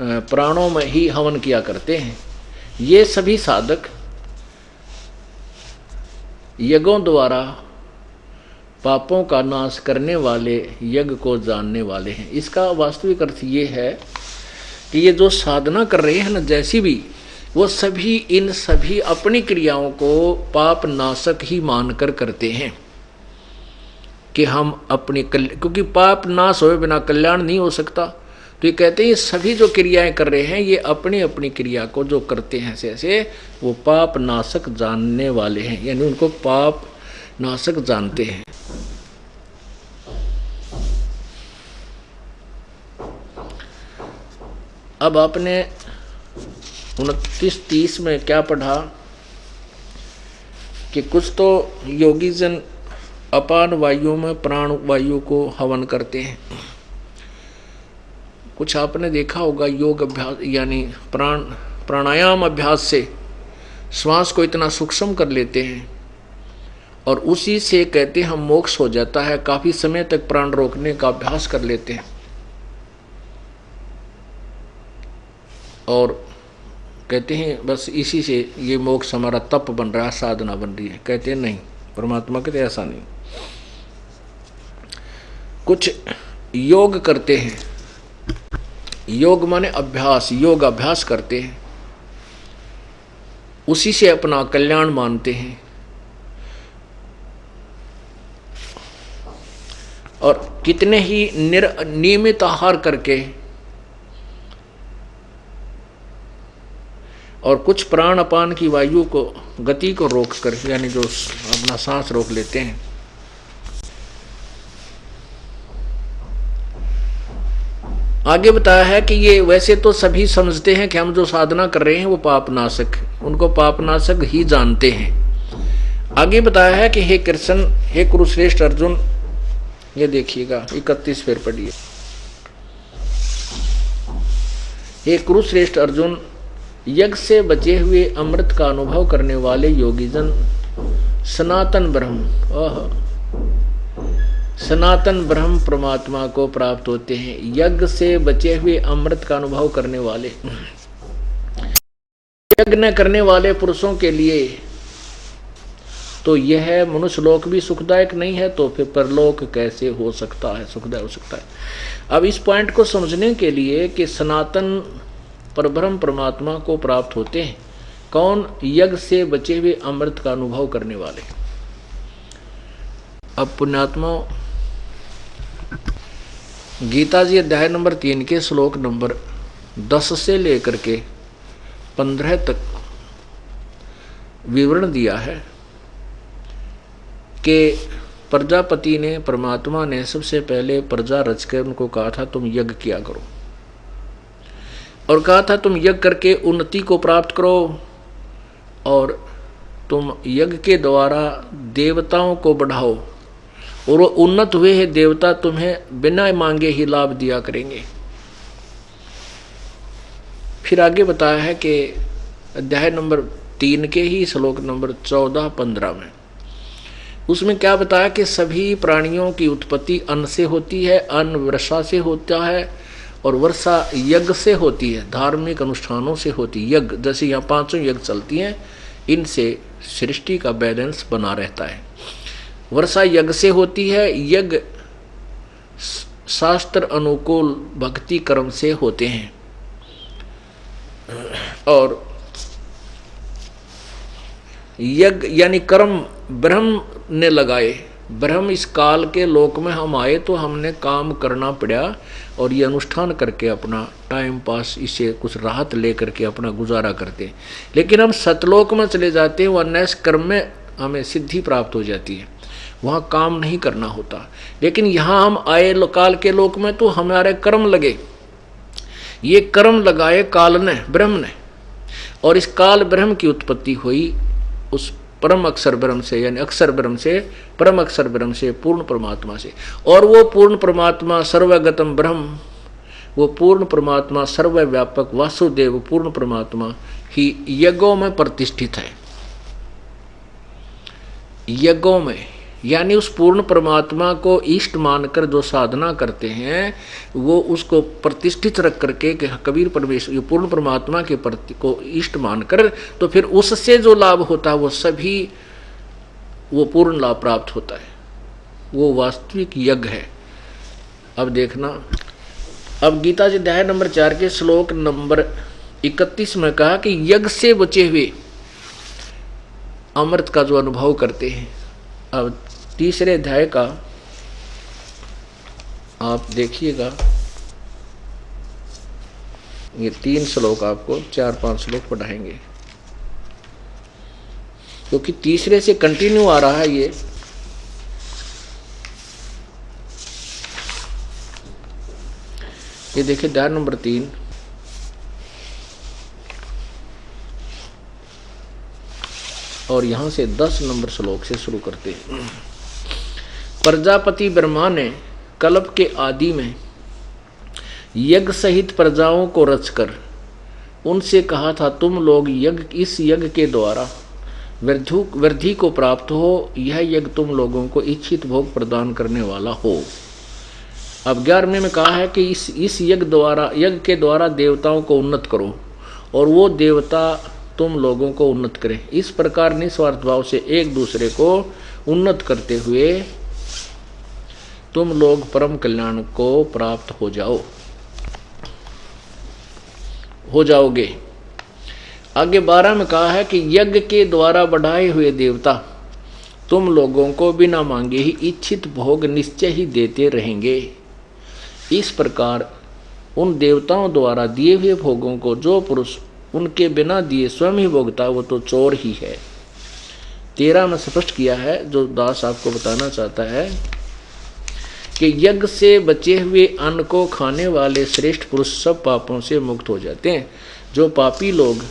प्राणों में ही हवन किया करते हैं। ये सभी साधक यज्ञों द्वारा पापों का नाश करने वाले यज्ञ को जानने वाले हैं। इसका वास्तविक अर्थ ये है कि ये जो साधना कर रहे हैं ना, जैसी भी, वो सभी इन सभी अपनी क्रियाओं को पाप नाशक ही मानकर करते हैं कि हम अपनी क्योंकि पाप नाश होए बिना कल्याण नहीं हो सकता। तो ये कहते हैं ये सभी जो क्रियाएं कर रहे हैं ये अपनी अपनी क्रिया को जो करते हैं ऐसे वो पाप नाशक जानने वाले हैं, यानी उनको पाप नाशक जानते हैं। अब आपने 29-30 में क्या पढ़ा कि कुछ तो योगी जन अपान वायु में प्राण वायु को हवन करते हैं। कुछ आपने देखा होगा योग अभ्यास यानी प्राणायाम अभ्यास से श्वास को इतना सूक्ष्म कर लेते हैं और उसी से कहते हैं हम मोक्ष हो जाता है। काफी समय तक प्राण रोकने का अभ्यास कर लेते हैं और कहते हैं बस इसी से ये मोक्ष हमारा तप बन रहा है, साधना बन रही है। कहते हैं नहीं, परमात्मा कहते ऐसा नहीं। कुछ योग करते हैं, योग माने अभ्यास, योग अभ्यास करते हैं, उसी से अपना कल्याण मानते हैं और कितने ही नियमित आहार करके और कुछ प्राण अपान की वायु को गति को रोक कर यानी जो अपना सांस रोक लेते हैं। आगे बताया है कि ये वैसे तो सभी समझते हैं कि हम जो साधना कर रहे हैं वो पापनाशक, उनको पापनाशक ही जानते हैं। आगे बताया है कि हे कृष्ण, हे कुरुश्रेष्ठ अर्जुन, ये देखिएगा 31 फिर पढ़िए। हे कुरुश्रेष्ठ अर्जुन, यज्ञ से बचे हुए अमृत का अनुभव करने वाले योगीजन सनातन ब्रह्म सनातन ब्रह्म परमात्मा को प्राप्त होते हैं। यज्ञ से बचे हुए अमृत का अनुभव करने वाले, यज्ञ न करने वाले पुरुषों के लिए तो यह मनुष्य लोक भी सुखदायक नहीं है, तो फिर परलोक कैसे हो सकता है, सुखदायक हो सकता है। अब इस पॉइंट को समझने के लिए कि सनातन परब्रह्म परमात्मा को प्राप्त होते हैं कौन? यज्ञ से बचे हुए अमृत का अनुभव करने वाले। अब पुण्यात्मा, गीता जी अध्याय नंबर 3 के श्लोक नंबर 10 से लेकर के 15 तक विवरण दिया है कि प्रजापति ने, परमात्मा ने सबसे पहले प्रजा रचकर उनको कहा था तुम यज्ञ किया करो और कहा था तुम यज्ञ करके उन्नति को प्राप्त करो और तुम यज्ञ के द्वारा देवताओं को बढ़ाओ और वो उन्नत हुए हैं देवता तुम्हें बिना मांगे ही लाभ दिया करेंगे। फिर आगे बताया है कि अध्याय नंबर 3 के ही श्लोक नंबर 14-15 में उसमें क्या बताया कि सभी प्राणियों की उत्पत्ति अन्न से होती है, अन्न वर्षा से होता है और वर्षा यज्ञ से होती है, धार्मिक अनुष्ठानों से होती है। यज्ञ जैसे यहाँ 5 यज्ञ चलती हैं, इनसे सृष्टि का बैलेंस बना रहता है। वर्षा यज्ञ से होती है, यज्ञ शास्त्र अनुकूल भक्ति कर्म से होते हैं और यज्ञ यानी कर्म ब्रह्म ने लगाए। ब्रह्म इस काल के लोक में हम आए तो हमने काम करना पड़ा और ये अनुष्ठान करके अपना टाइम पास, इसे कुछ राहत लेकर के अपना गुजारा करते। लेकिन हम सतलोक में चले जाते हैं, वह नैस कर्म में हमें सिद्धि प्राप्त हो जाती है, वहाँ काम नहीं करना होता। लेकिन यहाँ हम आए काल के लोक में तो हमारे कर्म लगे, ये कर्म लगाए काल ने, ब्रह्म ने, और इस काल ब्रह्म की उत्पत्ति हुई उस परम अक्षर ब्रह्म से, यानी अक्षर ब्रह्म से, परम अक्षर ब्रह्म से, पूर्ण परमात्मा से। और वो पूर्ण परमात्मा सर्वगतम ब्रह्म, वो पूर्ण परमात्मा सर्वव्यापक वासुदेव पूर्ण परमात्मा ही यज्ञों में प्रतिष्ठित है। यज्ञों में यानी उस पूर्ण परमात्मा को इष्ट मानकर जो साधना करते हैं वो उसको प्रतिष्ठित रख करके कि कबीर परमेश्वर ये पूर्ण परमात्मा के प्रति को इष्ट मानकर, तो फिर उससे जो लाभ होता है वो सभी वो पूर्ण लाभ प्राप्त होता है, वो वास्तविक यज्ञ है। अब देखना, अब गीता जी अध्याय नंबर 4 के श्लोक नंबर 31 में कहा कि यज्ञ से बचे हुए अमृत का जो अनुभव करते हैं। अब तीसरे अध्याय का आप देखिएगा, ये 3 श्लोक आपको 4-5 श्लोक पढ़ाएंगे क्योंकि तीसरे से कंटिन्यू आ रहा है ये देखिए अध्याय नंबर 3 और यहां से 10 नंबर श्लोक से शुरू करते हैं। प्रजापति ब्रह्मा ने कल्प के आदि में यज्ञ सहित प्रजाओं को रचकर उनसे कहा था, तुम लोग इस यज्ञ के द्वारा वृद्धि को प्राप्त हो, यह यज्ञ तुम लोगों को इच्छित भोग प्रदान करने वाला हो। अब 11वें में कहा है कि इस यज्ञ के द्वारा देवताओं को उन्नत करो और वो देवता तुम लोगों को उन्नत करें। इस प्रकार निस्वार्थ भाव से एक दूसरे को उन्नत करते हुए तुम लोग परम कल्याण को प्राप्त हो जाओगे। आगे 12 में कहा है कि यज्ञ के द्वारा बढ़ाए हुए देवता तुम लोगों को बिना मांगे ही इच्छित भोग निश्चय ही देते रहेंगे। इस प्रकार उन देवताओं द्वारा दिए हुए भोगों को जो पुरुष उनके बिना दिए स्वयं ही भोगता वो तो चोर ही है। 13 में स्पष्ट किया है, जो दास आपको बताना चाहता है कि यज्ञ से बचे हुए अन्न को खाने वाले श्रेष्ठ पुरुष सब पापों से मुक्त हो जाते हैं। जो पापी लोग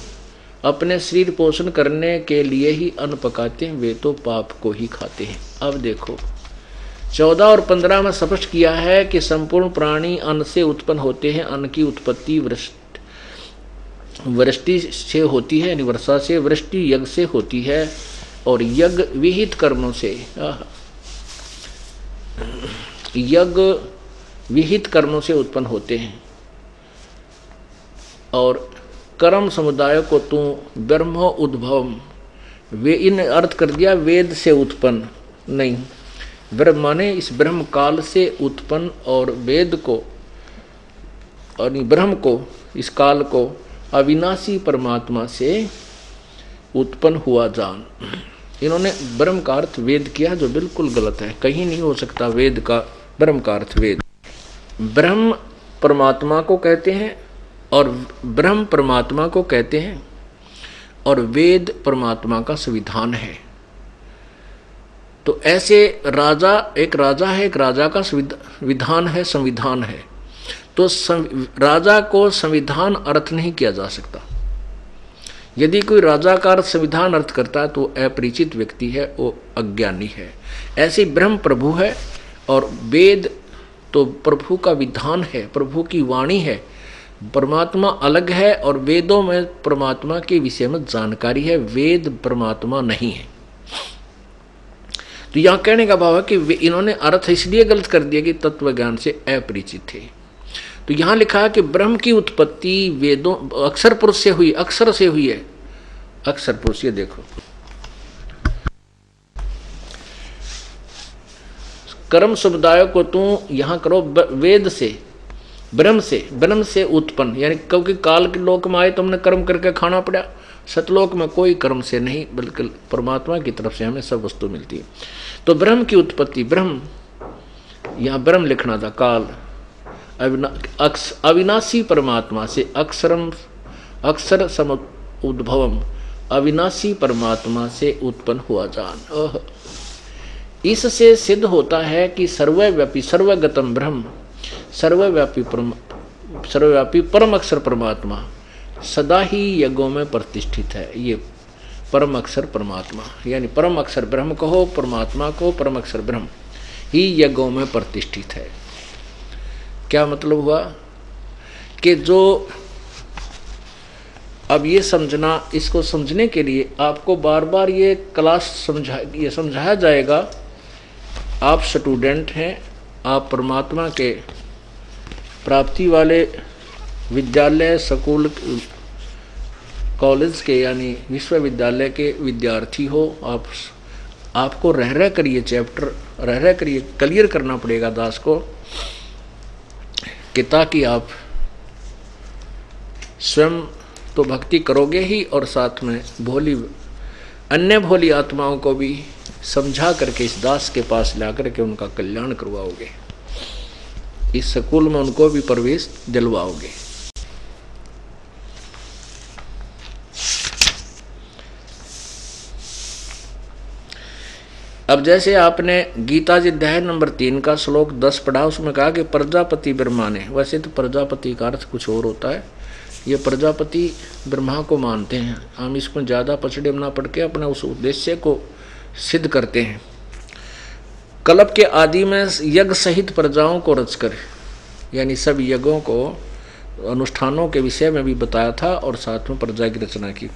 अपने शरीर पोषण करने के लिए ही अन्न पकाते हैं वे तो पाप को ही खाते हैं। अब देखो 14 और 15 में स्पष्ट किया है कि संपूर्ण प्राणी अन्न से उत्पन्न होते हैं। अन्न की उत्पत्ति वृष्टि से होती है, यानी वर्षा से। वृष्टि यज्ञ से होती है और यज्ञ विहित कर्मों से उत्पन्न होते हैं। और कर्म समुदाय को तू ब्रह्मो उद्भवम, वे इन अर्थ कर दिया वेद से उत्पन्न नहीं, ब्रह्म माने इस ब्रह्म काल से उत्पन्न, और वेद को और ब्रह्म को इस काल को अविनाशी परमात्मा से उत्पन्न हुआ जान। इन्होंने ब्रह्म का अर्थ वेद किया जो बिल्कुल गलत है। कहीं नहीं हो सकता वेद का ब्रह्म का अर्थ वेद। ब्रह्म परमात्मा को कहते हैं और ब्रह्म परमात्मा को कहते हैं और वेद परमात्मा का संविधान है। तो ऐसे एक राजा का विधान है, संविधान है। तो राजा को संविधान अर्थ नहीं किया जा सकता। यदि कोई राजा का अर्थ संविधान अर्थ करता है तो अपरिचित व्यक्ति है, वो अज्ञानी है। ऐसे ब्रह्म प्रभु है और वेद तो प्रभु का विधान है, प्रभु की वाणी है। परमात्मा अलग है और वेदों में परमात्मा के विषय में जानकारी है, वेद परमात्मा नहीं है। तो यहां कहने का भाव है कि इन्होंने अर्थ इसलिए गलत कर दिया कि तत्व ज्ञान से अपरिचित थे। तो यहां लिखा है कि ब्रह्म की उत्पत्ति वेदों अक्षर पुरुष से हुई, अक्षर से हुई है। अक्षर पुरुष, ये देखो कर्म समुदाय को तू यहां करो वेद से, ब्रह्म से उत्पन्न, यानी क्योंकि काल के लोक में आए तुमने कर्म करके खाना पड़ा। सतलोक में कोई कर्म से नहीं, बल्कि परमात्मा की तरफ से हमें सब वस्तु मिलती है। तो ब्रह्म की उत्पत्ति, ब्रह्म यहां ब्रह्म लिखना था, काल अविनाशी परमात्मा से, अक्षर सम उद्भवम, अविनाशी परमात्मा से उत्पन्न हुआ जान। इससे सिद्ध होता है कि सर्वव्यापी सर्वगतम ब्रह्म, सर्वव्यापी परम अक्षर परमात्मा सदा ही यज्ञों में प्रतिष्ठित है। ये परम अक्षर परमात्मा, यानी परम अक्षर ब्रह्म कहो, परमात्मा को परम अक्षर ब्रह्म ही यज्ञों में प्रतिष्ठित है। क्या मतलब हुआ कि जो अब ये समझना, इसको समझने के लिए आपको बार बार ये क्लास समझाया जाएगा आप स्टूडेंट हैं, आप परमात्मा के प्राप्ति वाले विद्यालय, स्कूल, कॉलेज के यानी विश्वविद्यालय के विद्यार्थी हो। आपको रह कर ये चैप्टर रह कर ये क्लियर करना पड़ेगा दास को, कि ताकि आप स्वयं तो भक्ति करोगे ही और साथ में अन्य भोली आत्माओं को भी समझा करके इस दास के पास ला करके उनका कल्याण करवाओगे, इस स्कूल में उनको भी प्रवेश दिलवाओगे। अब जैसे आपने गीता जी अध्याय नंबर 3 का श्लोक 10 पढ़ा, उसमें कहा कि प्रजापति ब्रह्मा ने, वैसे तो प्रजापति का अर्थ कुछ और होता है, ये प्रजापति ब्रह्मा को मानते हैं, हम इसको ज़्यादा पछड़े ना पड़ के अपना उस उद्देश्य को सिद्ध करते हैं। कल्प के आदि में यज्ञ सहित प्रजाओं को रचकर, यानी सब यज्ञों को अनुष्ठानों के विषय में भी बताया था और साथ में प्रजा की रचना की।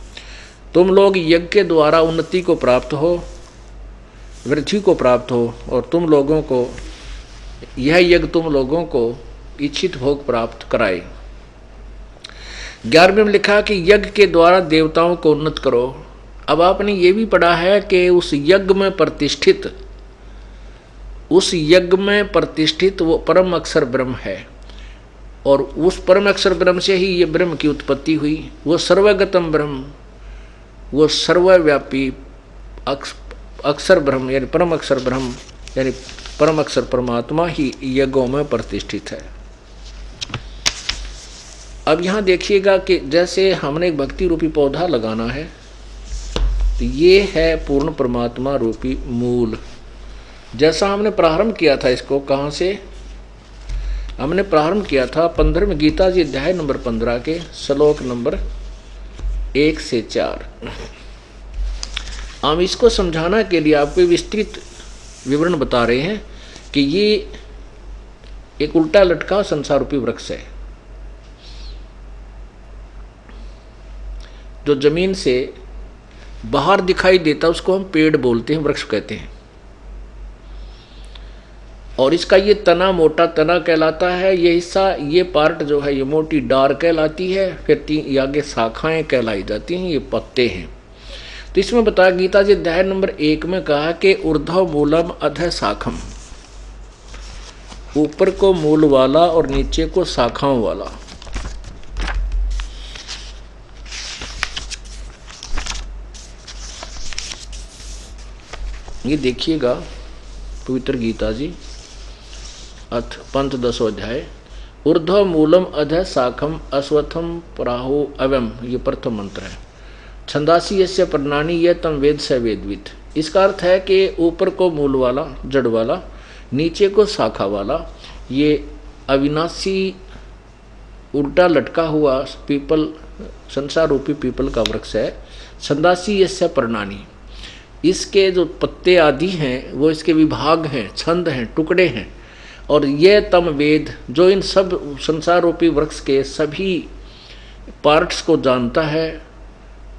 तुम लोग यज्ञ के द्वारा उन्नति को प्राप्त हो, वृद्धि को प्राप्त हो, और तुम लोगों को यह यज्ञ तुम लोगों को इच्छित भोग प्राप्त कराए। 11वें में लिखा कि यज्ञ के द्वारा देवताओं को उन्नत करो। अब आपने ये भी पढ़ा है कि उस यज्ञ में प्रतिष्ठित वो परम अक्षर ब्रह्म है, और उस परम अक्षर ब्रह्म से ही ये ब्रह्म की उत्पत्ति हुई। वो सर्वगतम ब्रह्म, वो सर्वव्यापी अक्षर ब्रह्म यानी परम अक्षर ब्रह्म यानी परम अक्षर परमात्मा ही यज्ञों में प्रतिष्ठित है। अब यहाँ देखिएगा कि जैसे हमने एक भक्ति रूपी पौधा लगाना है, तो ये है पूर्ण परमात्मा रूपी मूल। जैसा हमने प्रारंभ किया था, इसको कहाँ से हमने प्रारंभ किया था? 15वें गीता जी अध्याय नंबर 15 के श्लोक नंबर 1 से 4। हम इसको समझाना के लिए आपको विस्तृत विवरण बता रहे हैं कि ये एक उल्टा लटका संसार रूपी वृक्ष है, जो जमीन से बाहर दिखाई देता उसको हम पेड़ बोलते हैं, वृक्ष कहते हैं। और इसका ये तना मोटा तना कहलाता है, ये हिस्सा, ये पार्ट जो है ये मोटी डार कहलाती है, फिर आगे शाखाएं कहलाई जाती हैं, ये पत्ते हैं। तो इसमें बताया गीता जी अध्याय नंबर 1 में कहा कि ऊर्ध्व मूलम अधः शाखम, ऊपर को मूल वाला और नीचे को शाखाओं वाला। ये देखिएगा पवित्र गीता जी अथ पंचदशो अध्याय, ऊर्ध्व मूलम अधः शाखम अश्वत्थम प्राहो अवम, ये प्रथम मंत्र है। छंदासी यस्य प्रणानी यह तम वेद स वेदवित। इसका अर्थ है कि ऊपर को मूल वाला जड़ वाला, नीचे को शाखा वाला, ये अविनाशी उल्टा लटका हुआ पीपल, संसार रूपी पीपल का वृक्ष है। छंदासी यस्य प्रणानी, इसके जो पत्ते आदि हैं वो इसके विभाग हैं, छंद हैं, टुकड़े हैं। और ये तम वेद, जो इन सब संसार रूपी वृक्ष के सभी पार्ट्स को जानता है,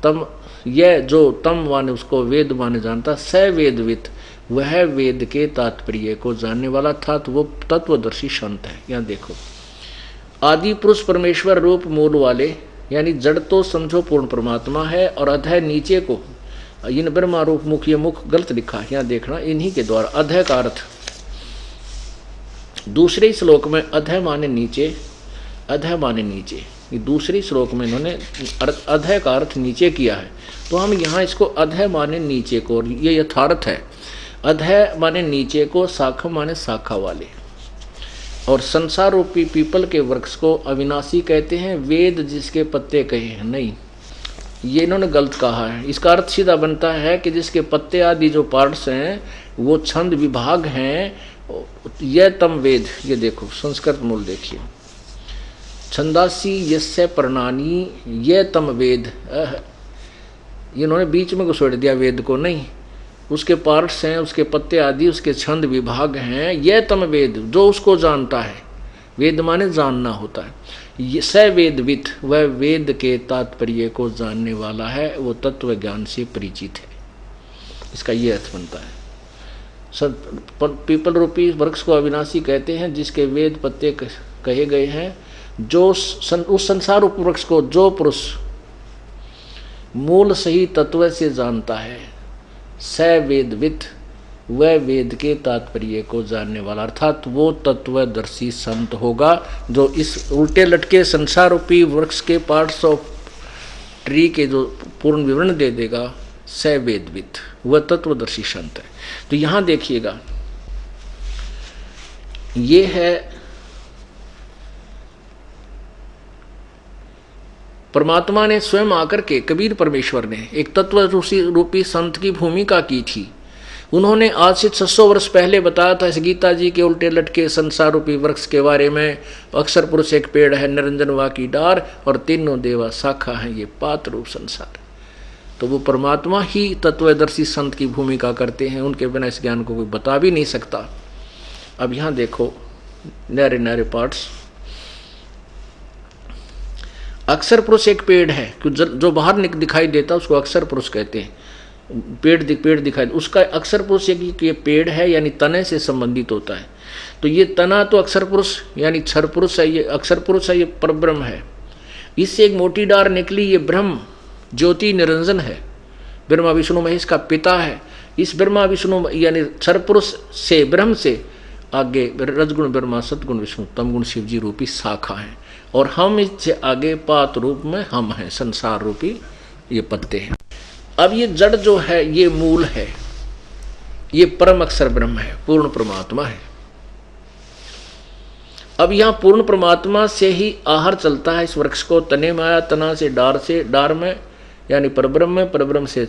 तम यह जो तम माने उसको वेद माने जानता, स वेदवित, वह वेद के तात्पर्य को जानने वाला था, तो वो तत्वदर्शी संत है। यहाँ देखो, आदि पुरुष परमेश्वर रूप मूल वाले, यानी जड़ तो समझो पूर्ण परमात्मा है, और अधः नीचे को इन ब्रह्मा रूप मुख, ये मुख गलत लिखा है, यहाँ देखना, इन्हीं के द्वारा अधः का अर्थ दूसरे श्लोक में अधः माने नीचे, अधः माने नीचे, ये दूसरे श्लोक में इन्होंने अधः का अर्थ नीचे किया है। तो हम यहाँ इसको अधः माने नीचे को, और ये यथार्थ है, अधः माने नीचे को, शाखा माने शाखा वाले। और संसार रूपी पीपल के वृक्ष को अविनाशी कहते हैं, वेद जिसके पत्ते कहे हैं, नहीं, ये इन्होंने गलत कहा है। इसका अर्थ सीधा बनता है कि जिसके पत्ते आदि जो पार्ट्स हैं वो छंद विभाग हैं, यह तम वेद। ये देखो संस्कृत मूल देखिए, छंदासी यस्य प्रणानी ये तम वेद, इन्होंने बीच में घुसेड़ दिया वेद को, नहीं, उसके पार्ट्स हैं, उसके पत्ते आदि, उसके छंद विभाग हैं, ये तम वेद, जो उसको जानता है। वेद माने जानना होता है। ये स वेदवित, वह वेद के तात्पर्य को जानने वाला है, वो तत्व ज्ञान से परिचित है। इसका ये अर्थ बनता है। पीपल रूपी वृक्ष को अविनाशी कहते हैं, जिसके वेद पत्ते कहे गए हैं। जो उस संसार रूपी वृक्ष को जो पुरुष मूल सही तत्व से जानता है, स वेदविद, वह वेद के तात्पर्य को जानने वाला, अर्थात वो तत्वदर्शी संत होगा जो इस उल्टे लटके संसार रूपी वृक्ष के पार्ट्स ऑफ ट्री के जो पूर्ण विवरण दे देगा, स वेदविद, वह तत्वदर्शी संत है। तो यहां देखिएगा, ये है परमात्मा ने स्वयं आकर के, कबीर परमेश्वर ने एक तत्व रूपी संत की भूमिका की थी। उन्होंने आज से 600 वर्ष पहले बताया था इस गीता जी के उल्टे लटके संसार रूपी वृक्ष के बारे में। अक्षर पुरुष एक पेड़ है, निरंजन वा की डार, और तीनों देवा शाखा है, ये पात रूप संसार। तो वो परमात्मा ही तत्वदर्शी संत की भूमिका करते हैं, उनके बिना इस ज्ञान को कोई बता भी नहीं सकता। अब यहाँ देखो न्यारे न्यारे पार्ट्स। अक्षर पुरुष एक पेड़ है, जो बाहर दिखाई देता उसको अक्षर पुरुष कहते हैं। पेड़ दिखाई, उसका अक्षर पुरुष ये पेड़ है, यानी तने से संबंधित होता है। तो ये तना तो अक्षर पुरुष यानी क्षर पुरुष है, ये अक्षर पुरुष है, ये परब्रह्म है। इससे एक मोटी डार निकली, ये ब्रह्म ज्योति निरंजन है, ब्रह्मा विष्णु महेश का पिता है। इस ब्रह्मा विष्णु यानी क्षर पुरुष से, ब्रह्म से आगे रजगुण ब्रह्मा, सतगुण विष्णु, तमगुण शिव जी रूपी शाखा है, और हम इससे आगे पात रूप में हम हैं, संसार रूपी ये पत्ते हैं। अब ये जड़ जो है ये मूल है, ये परम अक्षर ब्रह्म है, पूर्ण परमात्मा है। अब यहां पूर्ण परमात्मा से ही आहार चलता है इस वृक्ष को, तने में आया, तना से डार में यानी परब्रह्म में, परब्रह्म से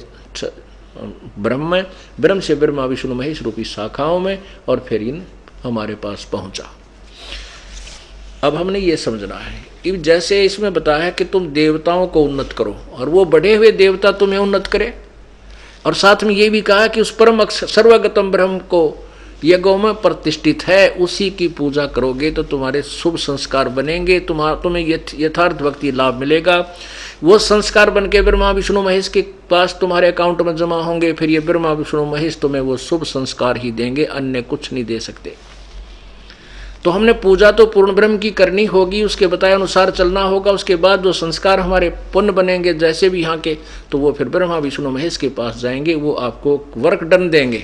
ब्रह्म में, ब्रह्म से ब्रह्मा विष्णु महेश रूपी शाखाओं में, और फिर इन हमारे पास पहुंचा। अब हमने ये समझना है कि जैसे इसमें बताया है कि तुम देवताओं को उन्नत करो, और वो बढ़े हुए देवता तुम्हें उन्नत करे, और साथ में ये भी कहा कि उस परम सर्वगतम ब्रह्म को यज्ञों में प्रतिष्ठित है, उसी की पूजा करोगे तो तुम्हारे शुभ संस्कार बनेंगे, तुम्हें यथार्थ भक्ति लाभ मिलेगा। वो संस्कार बन के ब्रह्मा विष्णु महेश के पास तुम्हारे अकाउंट में जमा होंगे, फिर ये ब्रह्मा विष्णु महेश तुम्हें वो शुभ संस्कार ही देंगे, अन्य कुछ नहीं दे सकते। तो हमने पूजा तो पूर्ण ब्रह्म की करनी होगी, उसके बताए अनुसार चलना होगा। उसके बाद जो संस्कार हमारे पुण्य बनेंगे जैसे भी यहाँ के, तो वो फिर ब्रह्मा विष्णु महेश के पास जाएंगे, वो आपको वर्क डन देंगे,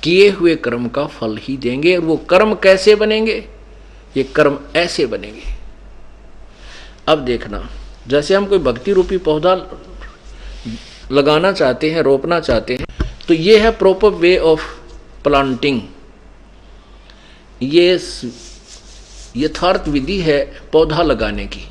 किए हुए कर्म का फल ही देंगे। और वो कर्म कैसे बनेंगे? ये कर्म ऐसे बनेंगे। अब देखना, जैसे हम कोई भक्ति रूपी पौधा लगाना चाहते हैं, रोपना चाहते हैं, तो ये है प्रॉपर वे ऑफ प्लांटिंग, ये यथार्थ विधि है पौधा लगाने की।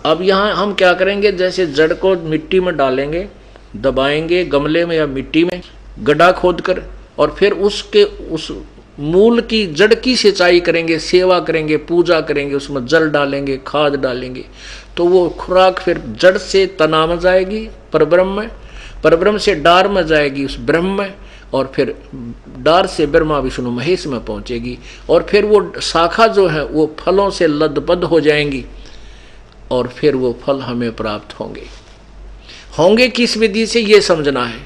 अब यहाँ हम क्या करेंगे, जैसे जड़ को मिट्टी में डालेंगे, दबाएंगे गमले में या मिट्टी में गड्ढा खोदकर, और फिर उसके उस मूल की जड़ की सिंचाई करेंगे, सेवा करेंगे, पूजा करेंगे, उसमें जल डालेंगे, खाद डालेंगे, तो वो खुराक फिर जड़ से तना में जाएगी परब्रह्म में, परब्रह्म से डार में जाएगी उस ब्रह्म में, और फिर डार से ब्रह्मा विष्णु महेश में पहुंचेगी, और फिर वो शाखा जो है वो फलों से लदबद हो जाएंगी, और फिर वो फल हमें प्राप्त होंगे किस विधि से, ये समझना है।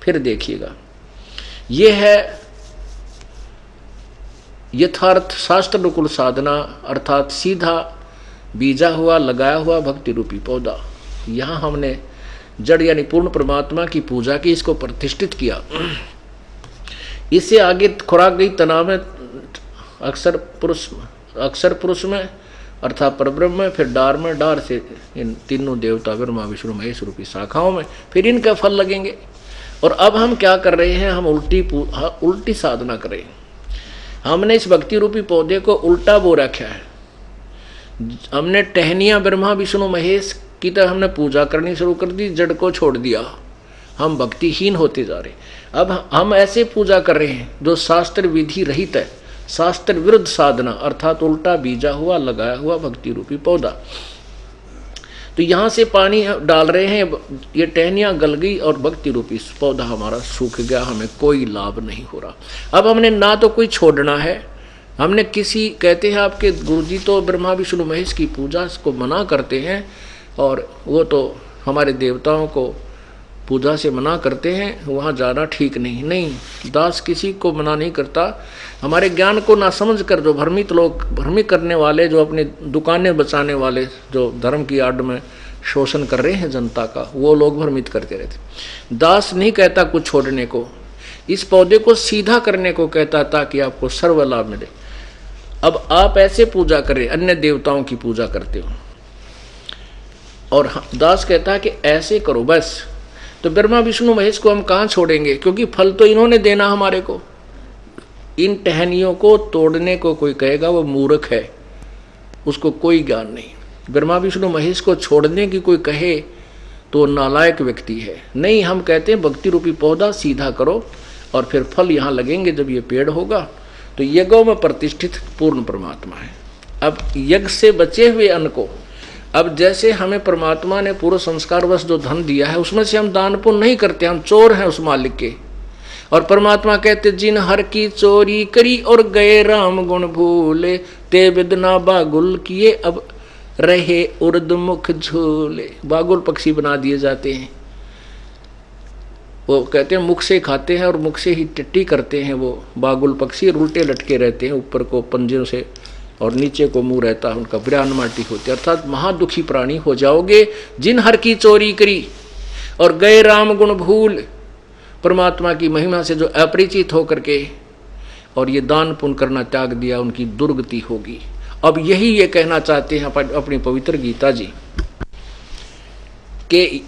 फिर देखिएगा, ये है यथार्थ शास्त्र अनुकूल साधना, अर्थात सीधा बीजा हुआ लगाया हुआ भक्ति रूपी पौधा। यहाँ हमने जड़ यानी पूर्ण परमात्मा की पूजा की, इसको प्रतिष्ठित किया। इससे आगे खुराक गई तना में, अक्षर पुरुष में अर्थात परब्रह्म में, फिर डार में, डार से इन तीनों देवता ब्रह्मा विष्णु महेश रूपी शाखाओं में, फिर इनके फल लगेंगे। और अब हम क्या कर रहे हैं, हम उल्टी साधना कर रहे हैं। हमने इस भक्ति रूपी पौधे को उल्टा बो रखा है। हमने टहनियाँ ब्रह्मा विष्णु महेश की तरह हमने पूजा करनी शुरू कर दी, जड़ को छोड़ दिया, हम भक्तिहीन होते जा रहे। अब हम ऐसे पूजा कर रहे हैं जो शास्त्र विधि रहित है, शास्त्र विरुद्ध साधना, अर्थात उल्टा बीजा हुआ लगाया हुआ भक्ति रूपी पौधा। तो यहाँ से पानी डाल रहे हैं, ये टहनियाँ गल गई और भक्ति रूपी पौधा हमारा सूख गया, हमें कोई लाभ नहीं हो रहा। अब हमने ना तो कोई छोड़ना है, हमने किसी, कहते हैं आपके गुरुजी तो ब्रह्मा विष्णु महेश की पूजा को मना करते हैं, और वो तो हमारे देवताओं को पूजा से मना करते हैं वहाँ जाना ठीक नहीं। नहीं, दास किसी को मना नहीं करता। हमारे ज्ञान को ना समझ कर जो भ्रमित लोग, भ्रमित करने वाले, जो अपनी दुकानें बचाने वाले, जो धर्म की आड़ में शोषण कर रहे हैं जनता का, वो लोग भ्रमित करते रहते। दास नहीं कहता कुछ छोड़ने को, इस पौधे को सीधा करने को कहता ताकि आपको सर्व लाभ मिले। अब आप ऐसे पूजा करें, अन्य देवताओं की पूजा करते हो, और दास कहता है कि ऐसे करो बस, तो ब्रह्मा विष्णु महेश को हम कहाँ छोड़ेंगे, क्योंकि फल तो इन्होंने देना हमारे को। इन टहनियों को तोड़ने को कोई कहेगा वो मूर्ख है, उसको कोई ज्ञान नहीं। ब्रह्मा विष्णु महेश को छोड़ने की कोई कहे तो नालायक व्यक्ति है। नहीं, हम कहते हैं भक्ति रूपी पौधा सीधा करो और फिर फल यहाँ लगेंगे। जब ये पेड़ होगा तो यज्ञों में प्रतिष्ठित पूर्ण परमात्मा है। अब यज्ञ से बचे हुए अन्न को, अब जैसे हमें परमात्मा ने पूर्व संस्कारवश जो धन दिया है उसमें से हम दान पुण्य नहीं करते, हम चोर हैं उस मालिक के। और परमात्मा कहते जिन हर की चोरी करी और गए राम गुण भूले, ते बिदना बागुल किए अब रहे उर्द मुख झूले। बागुल पक्षी बना दिए जाते हैं, वो कहते हैं मुख से खाते हैं और मुख से ही टट्टी करते हैं। वो बागुल पक्षी उल्टे लटके रहते हैं, ऊपर को पंजों से और नीचे को मुंह रहता है उनका, बिरान माटी होती है। अर्थात महादुखी प्राणी हो जाओगे जिन हर की चोरी करी और गए राम गुण भूल। परमात्मा की महिमा से जो अपरिचित होकर के और ये दान पुण्य करना त्याग दिया, उनकी दुर्गति होगी। अब यही ये कहना चाहते हैं अपनी पवित्र गीता जी कि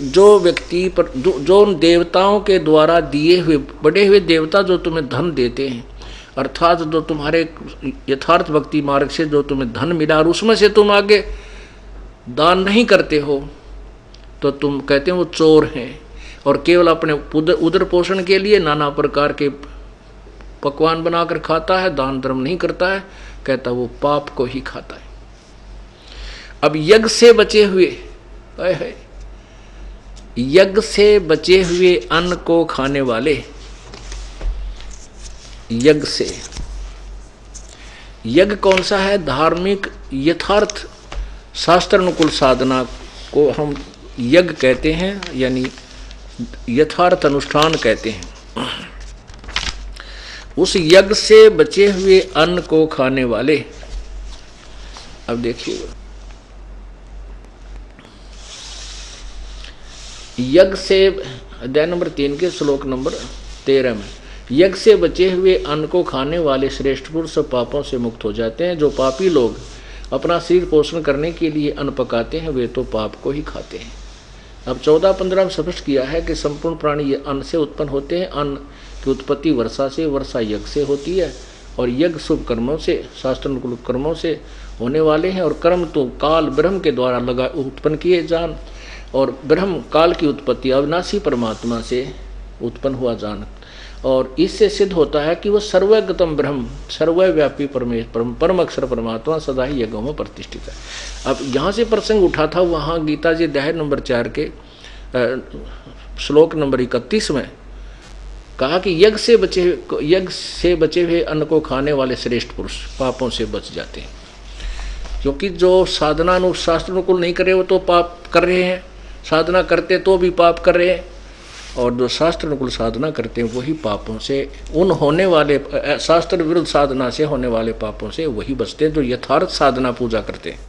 जो व्यक्ति पर जो उन देवताओं के द्वारा दिए हुए, बड़े हुए देवता जो तुम्हें धन देते हैं, अर्थात जो तुम्हारे यथार्थ भक्ति मार्ग से जो तुम्हें धन मिला और उसमें से तुम आगे दान नहीं करते हो, तो तुम कहते हो वो चोर हैं और केवल अपने उदर पोषण के लिए नाना प्रकार के पकवान बनाकर खाता है, दान धर्म नहीं करता है, कहता वो पाप को ही खाता है। अब यज्ञ से बचे हुए, यज्ञ से बचे हुए अन्न को खाने वाले, यज्ञ से, यज्ञ कौन सा है? धार्मिक यथार्थ शास्त्र अनुकूल साधना को हम यज्ञ कहते हैं, यानी यथार्थ अनुष्ठान कहते हैं। उस यज्ञ से बचे हुए अन्न को खाने वाले, अब देखिए यज्ञ से अध्याय नंबर 3 के श्लोक नंबर 13 में, यज्ञ से बचे हुए अन्न को खाने वाले श्रेष्ठ पुरुष सब पापों से मुक्त हो जाते हैं। जो पापी लोग अपना शरीर पोषण करने के लिए अन्न पकाते हैं वे तो पाप को ही खाते हैं। अब 14-15 में स्पष्ट किया है कि संपूर्ण प्राणी ये अन्न से उत्पन्न होते हैं। अन्न की उत्पत्ति वर्षा से, वर्षा यज्ञ से होती है और यज्ञ शुभ कर्मों से, शास्त्रानुकूल कर्मों से होने वाले हैं। और कर्म तो काल ब्रह्म के द्वारा उत्पन्न किए जान, और ब्रह्म काल की उत्पत्ति अविनाशी परमात्मा से उत्पन्न हुआ जान, और इससे सिद्ध होता है कि वह सर्वगतम ब्रह्म, सर्वव्यापी परमेश्वर, परम अक्षर परमात्मा सदा ही यज्ञों में प्रतिष्ठित है। अब यहाँ से प्रसंग उठा था, वहाँ गीता जी अध्याय नंबर 4 के श्लोक नंबर 31 में कहा कि यज्ञ से बचे हुए अन्न को खाने वाले श्रेष्ठ पुरुष पापों से बच जाते हैं। क्योंकि जो साधना शास्त्र अनुकूल नहीं करे वो तो पाप कर रहे हैं, साधना करते तो भी पाप कर रहे हैं, और जो शास्त्र अनुकूल साधना करते हैं वही पापों से, उन होने वाले शास्त्र विरुद्ध साधना से होने वाले पापों से वही बचते हैं जो यथार्थ साधना पूजा करते हैं।